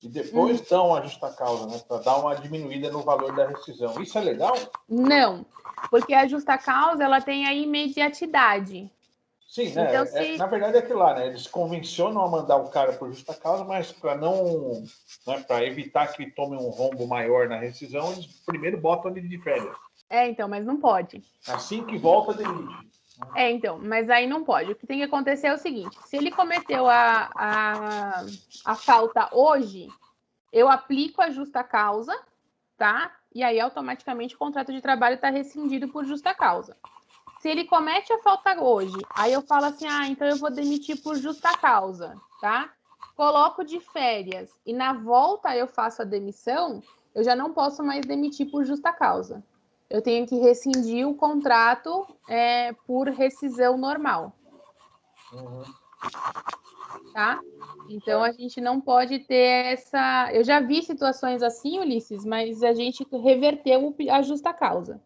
e depois dão a justa causa, né, para dar uma diminuída no valor da rescisão. Isso é legal? Não, porque a justa causa, ela tem a imediatidade. Sim, né, então, na verdade é aquilo lá, né, eles convencionam a mandar o cara por justa causa, mas para não, né, para evitar que ele tome um rombo maior na rescisão, eles primeiro botam ele de férias. Então, mas não pode. Assim que volta, demite. Então, mas aí não pode. O que tem que acontecer é o seguinte: se ele cometeu a falta hoje, eu aplico a justa causa, tá? E aí, automaticamente, o contrato de trabalho está rescindido por justa causa. Se ele comete a falta hoje, aí eu falo assim, então eu vou demitir por justa causa, tá? Coloco de férias e na volta eu faço a demissão, eu já não posso mais demitir por justa causa. Eu tenho que rescindir o contrato por rescisão normal. Tá? Então, a gente não pode ter essa... Eu já vi situações assim, Ulisses, mas a gente reverteu a justa causa.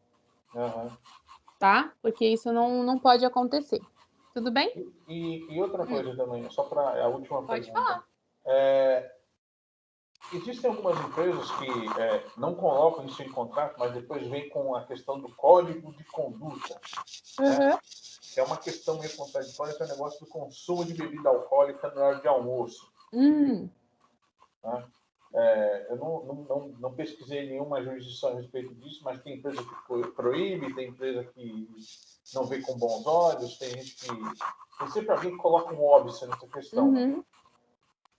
Tá? Porque isso não pode acontecer. Tudo bem? E outra coisa também, só para a última pode pergunta. Falar. Existem algumas empresas que não colocam isso em contrato, mas depois vem com a questão do código de conduta. Né? Que é uma questão meio contraditória, que é o negócio do consumo de bebida alcoólica na hora de almoço. Né? Eu não pesquisei nenhuma jurisdição a respeito disso, mas tem empresa que proíbe, tem empresa que não vê com bons olhos, tem gente que... Tem sempre alguém que coloca um óbice nessa questão.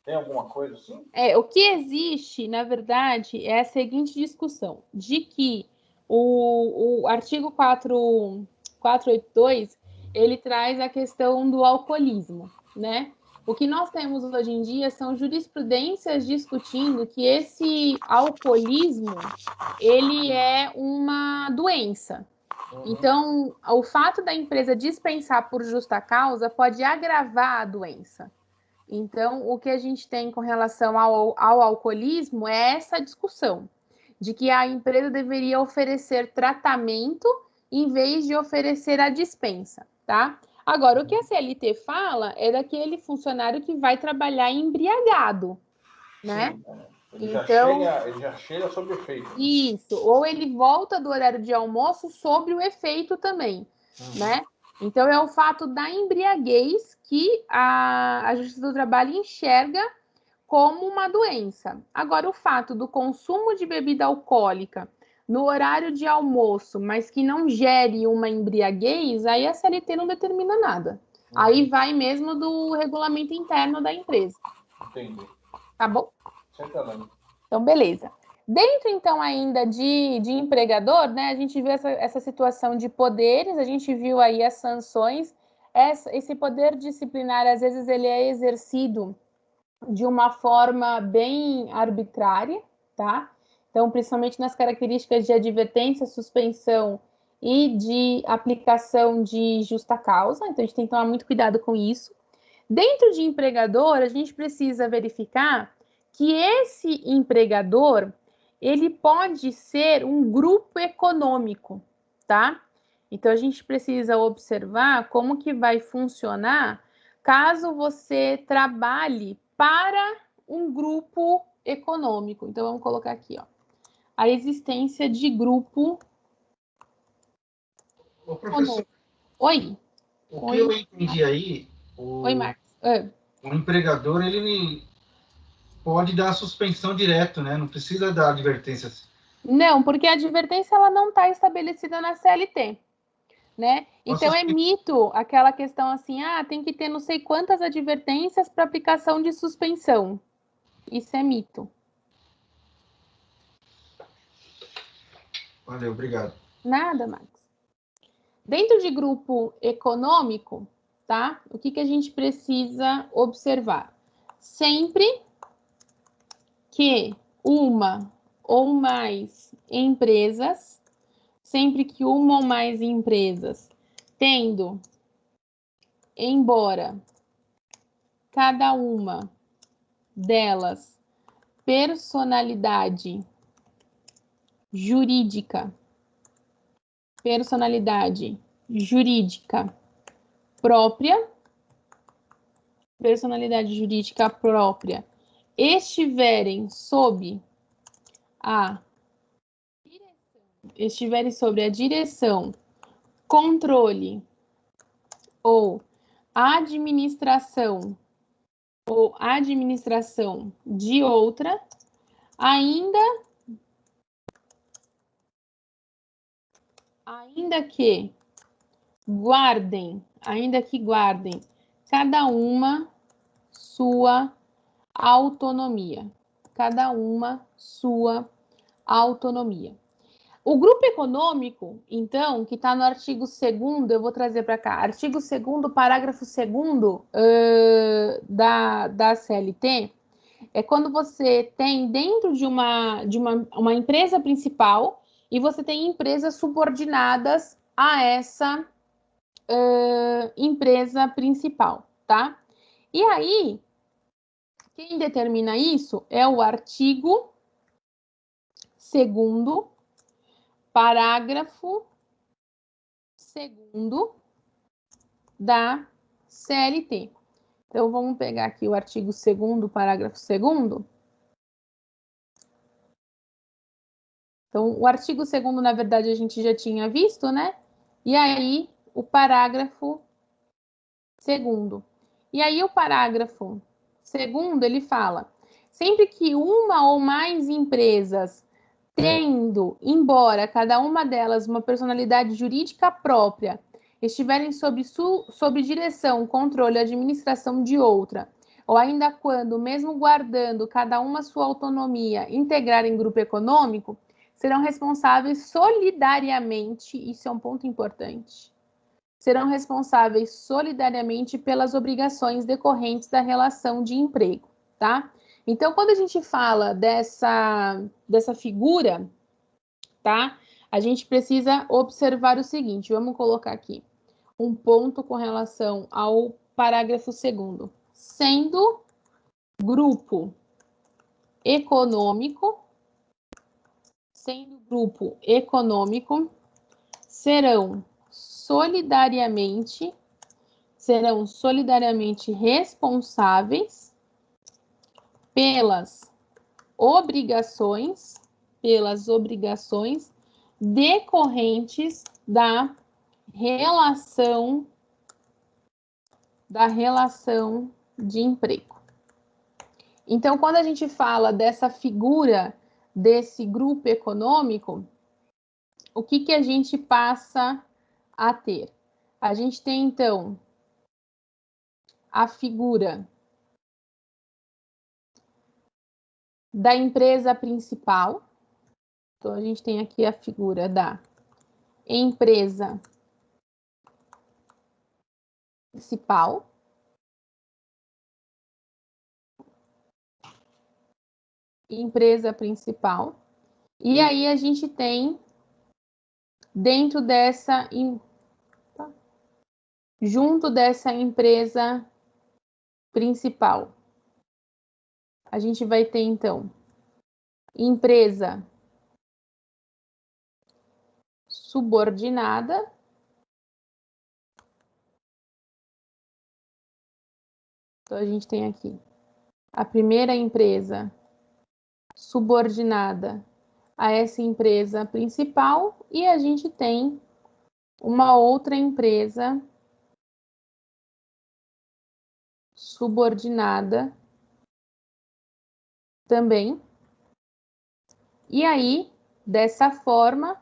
Tem alguma coisa assim? O que existe, na verdade, é a seguinte discussão, de que o artigo 482, ele traz a questão do alcoolismo, né? O que nós temos hoje em dia são jurisprudências discutindo que esse alcoolismo, ele é uma doença, Então, o fato da empresa dispensar por justa causa pode agravar a doença. Então, o que a gente tem com relação ao alcoolismo é essa discussão de que a empresa deveria oferecer tratamento em vez de oferecer a dispensa, tá? Agora, o que a CLT fala é daquele funcionário que vai trabalhar embriagado, né? Ele já chega sob efeito. Isso, ou ele volta do horário de almoço sobre o efeito também, né? Então, é o fato da embriaguez que a Justiça do Trabalho enxerga como uma doença. Agora, o fato do consumo de bebida alcoólica no horário de almoço, mas que não gere uma embriaguez, aí a CLT não determina nada. Aí vai mesmo do regulamento interno da empresa. Entendi. Tá bom? Certamente. Então, beleza. Dentro, então, ainda de empregador, né, a gente viu essa situação de poderes, a gente viu aí as sanções. Esse poder disciplinar, às vezes, ele é exercido de uma forma bem arbitrária, tá? Então, principalmente nas características de advertência, suspensão e de aplicação de justa causa. Então, a gente tem que tomar muito cuidado com isso. Dentro de empregador, a gente precisa verificar que esse empregador, ele pode ser um grupo econômico, tá? Então, a gente precisa observar como que vai funcionar caso você trabalhe para um grupo econômico. Então, vamos colocar aqui, ó, a existência de grupo. Ô, professor. Oi. O que eu entendi aí, Oi, Marcos. O empregador, ele pode dar suspensão direto, né? Não precisa dar advertências. Não, porque a advertência ela não está estabelecida na CLT, né? Então é mito aquela questão assim, tem que ter não sei quantas advertências para aplicação de suspensão. Isso é mito. Valeu, obrigado. Nada, Max. Dentro de grupo econômico, tá? O que a gente precisa observar? Sempre que uma ou mais empresas, tendo, embora cada uma delas personalidade jurídica própria, estiverem sob a direção, controle ou administração de outra, ainda que guardem cada uma sua autonomia. O grupo econômico, então, que está no artigo 2º, eu vou trazer para cá, artigo 2º, parágrafo 2º da CLT, é quando você tem dentro de uma empresa principal e você tem empresas subordinadas a essa empresa principal, tá? E aí, quem determina isso é o artigo 2º, parágrafo 2º da CLT. Então, vamos pegar aqui o artigo 2º, parágrafo 2º. Então, o artigo 2º, na verdade, a gente já tinha visto, né? E aí, o parágrafo 2º. E aí, o parágrafo 2º, ele fala: sempre que uma ou mais empresas tendo, embora cada uma delas uma personalidade jurídica própria, estiverem sob direção, controle e administração de outra, ou ainda quando, mesmo guardando cada uma sua autonomia, integrarem grupo econômico, serão responsáveis solidariamente, isso é um ponto importante, serão responsáveis solidariamente pelas obrigações decorrentes da relação de emprego, tá? Então, quando a gente fala dessa figura, tá? a gente precisa observar o seguinte, vamos colocar aqui um ponto com relação ao parágrafo 2º. Sendo grupo econômico, serão solidariamente responsáveis pelas obrigações decorrentes da relação de emprego. Então, quando a gente fala dessa figura desse grupo econômico, o que a gente passa a ter? A gente tem, então, a figura da empresa principal. Então, a gente tem aqui a figura da empresa principal. E aí a gente tem dentro dessa, junto dessa empresa principal, a gente vai ter então empresa subordinada, então a gente tem aqui a primeira empresa subordinada a essa empresa principal e a gente tem uma outra empresa subordinada também. E aí, dessa forma,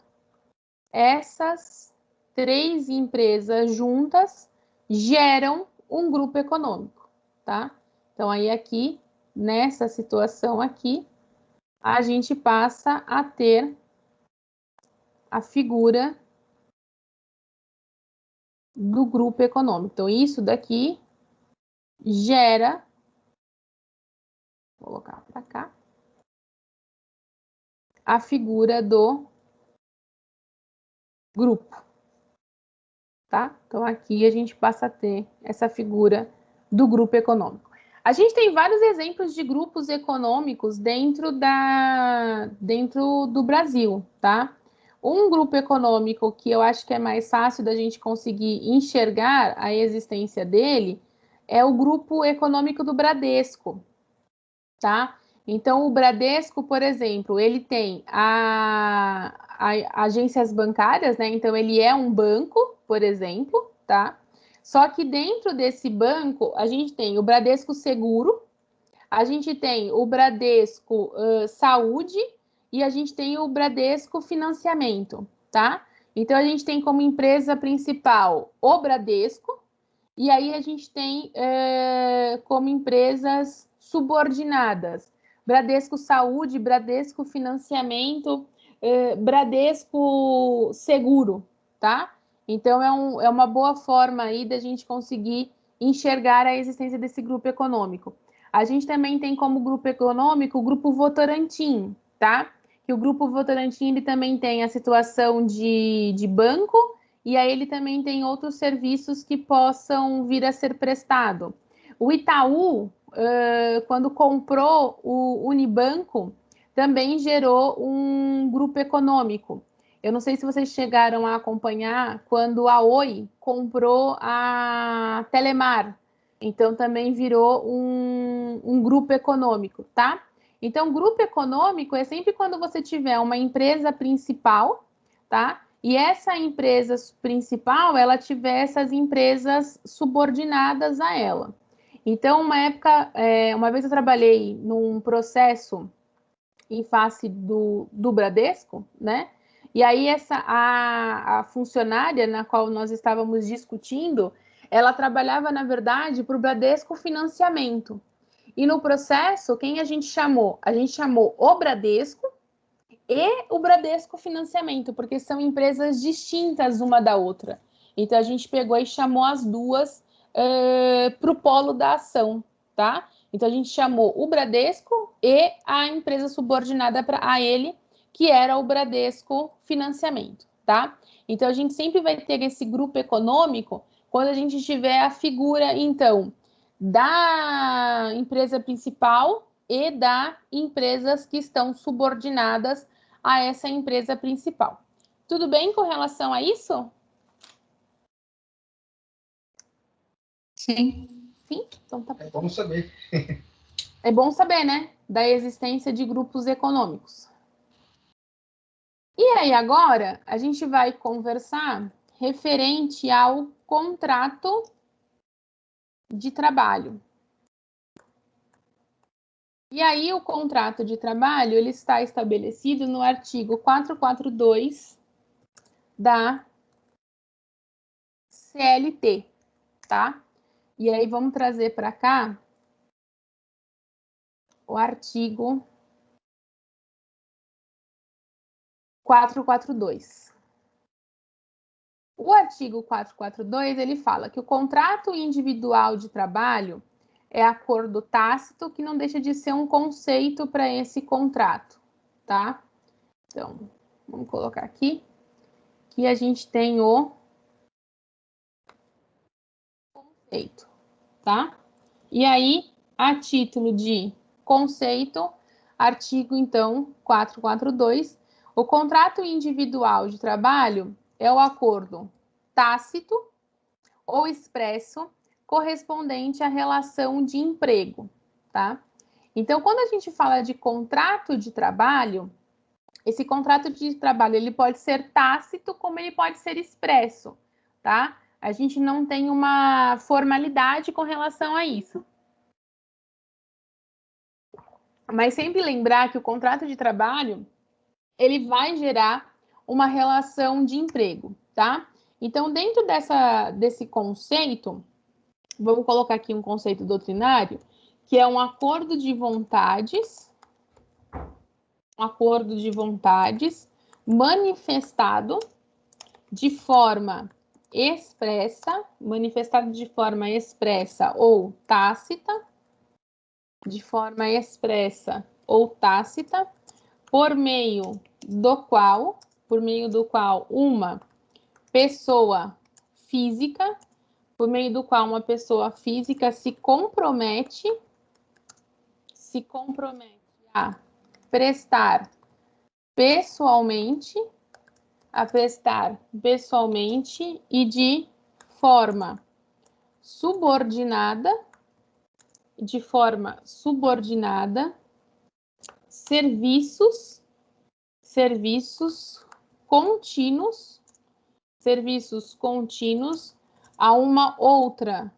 essas três empresas juntas geram um grupo econômico, tá? Então, aí aqui, nessa situação aqui, a gente passa a ter a figura do grupo econômico. Então, isso daqui gera, vou colocar para cá, a figura do grupo, tá? Então, aqui a gente passa a ter essa figura do grupo econômico. A gente tem vários exemplos de grupos econômicos dentro do Brasil, tá? Um grupo econômico que eu acho que é mais fácil da gente conseguir enxergar a existência dele é o grupo econômico do Bradesco, tá? Então, o Bradesco, por exemplo, ele tem agências bancárias, né? Então, ele é um banco, por exemplo, tá? Só que dentro desse banco, a gente tem o Bradesco Seguro, a gente tem o Bradesco Saúde e a gente tem o Bradesco Financiamento, tá? Então, a gente tem como empresa principal o Bradesco e aí a gente tem como empresas subordinadas Bradesco Saúde, Bradesco Financiamento, Bradesco Seguro, tá? Então, é uma boa forma aí da gente conseguir enxergar a existência desse grupo econômico. A gente também tem como grupo econômico o Grupo Votorantim, tá? Que o Grupo Votorantim ele também tem a situação de banco e aí ele também tem outros serviços que possam vir a ser prestado. O Itaú, quando comprou o Unibanco, também gerou um grupo econômico. Eu não sei se vocês chegaram a acompanhar quando a Oi comprou a Telemar. Então, também virou um grupo econômico, tá? Então, grupo econômico é sempre quando você tiver uma empresa principal, tá? E essa empresa principal, ela tiver essas empresas subordinadas a ela. Então, uma vez eu trabalhei num processo em face do Bradesco, né? E aí a funcionária na qual nós estávamos discutindo, ela trabalhava, na verdade, para o Bradesco Financiamento. E no processo, quem a gente chamou? A gente chamou o Bradesco e o Bradesco Financiamento, porque são empresas distintas uma da outra. Então, a gente pegou e chamou as duas para o polo da ação, tá? Então, a gente chamou o Bradesco e a empresa subordinada a ele que era o Bradesco Financiamento, tá? Então, a gente sempre vai ter esse grupo econômico quando a gente tiver a figura, então, da empresa principal e da empresas que estão subordinadas a essa empresa principal. Tudo bem com relação a isso? Sim. Sim? Então tá. É bom saber. É bom saber, né? Da existência de grupos econômicos. E aí, agora, a gente vai conversar referente ao contrato de trabalho. E aí, o contrato de trabalho, ele está estabelecido no artigo 442 da CLT, tá? E aí, vamos trazer para cá o artigo 442. O artigo 442, ele fala que o contrato individual de trabalho é acordo tácito que não deixa de ser um conceito para esse contrato, tá? Então, vamos colocar aqui que a gente tem o conceito, tá? E aí, a título de conceito, artigo, então, 442, o contrato individual de trabalho é o acordo tácito ou expresso correspondente à relação de emprego, tá? Então, quando a gente fala de contrato de trabalho, esse contrato de trabalho, ele pode ser tácito, como ele pode ser expresso, tá? A gente não tem uma formalidade com relação a isso. Mas sempre lembrar que o contrato de trabalho, ele vai gerar uma relação de emprego, tá? Então, dentro desse conceito, vamos colocar aqui um conceito doutrinário, que é um acordo de vontades manifestado de forma expressa ou tácita, por meio do qual uma pessoa física se compromete a prestar pessoalmente e de forma subordinada serviços contínuos a uma outra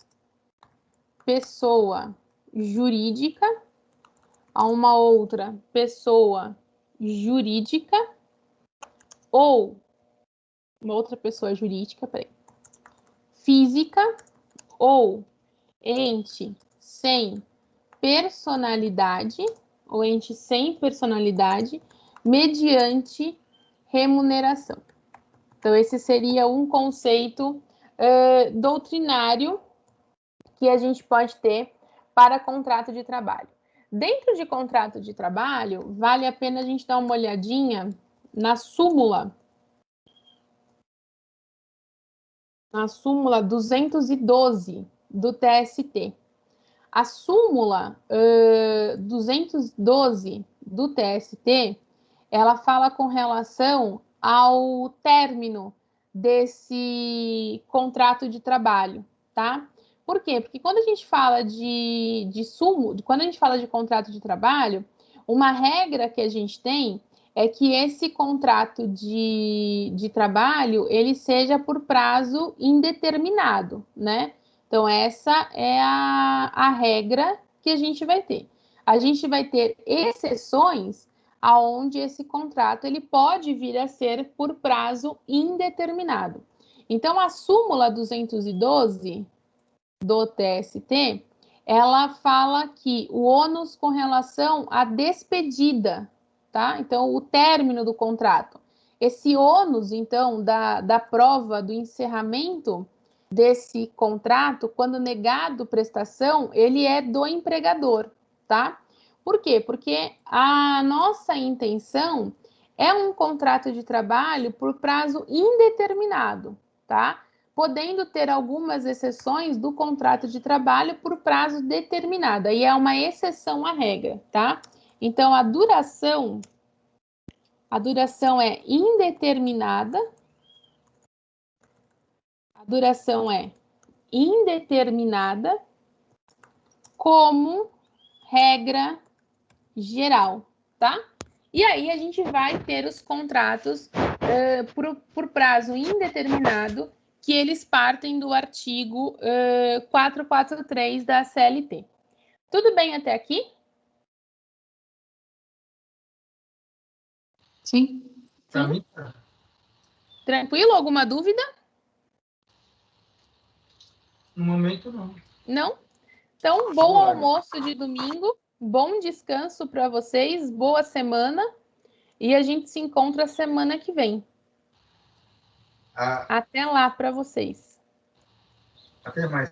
pessoa jurídica, ou uma outra pessoa jurídica, física ou ente sem personalidade, mediante remuneração. Então, esse seria um conceito doutrinário que a gente pode ter para contrato de trabalho. Dentro de contrato de trabalho, vale a pena a gente dar uma olhadinha na súmula 212 do TST. A súmula 212 do TST, ela fala com relação ao término desse contrato de trabalho, tá? Por quê? Porque quando a gente fala quando a gente fala de contrato de trabalho, uma regra que a gente tem é que esse contrato de trabalho, ele seja por prazo indeterminado, né? Então, essa é a regra que a gente vai ter. A gente vai ter exceções aonde esse contrato ele pode vir a ser por prazo indeterminado. Então, a súmula 212 do TST, ela fala que o ônus com relação à despedida, tá? Então, o término do contrato. Esse ônus, então, da prova do encerramento desse contrato, quando negado prestação, ele é do empregador, tá? Por quê? Porque a nossa intenção é um contrato de trabalho por prazo indeterminado, tá? Podendo ter algumas exceções do contrato de trabalho por prazo determinado. Aí é uma exceção à regra, tá? Então, a duração é indeterminada. A duração é indeterminada como regra geral, tá? E aí a gente vai ter os contratos por prazo indeterminado, que eles partem do artigo 443 da CLT. Tudo bem até aqui? Sim. Para mim, tá. Tranquilo? Alguma dúvida? No momento, não. Não? Então, bom almoço de domingo, bom descanso para vocês, boa semana e a gente se encontra semana que vem. Até lá para vocês. Até mais.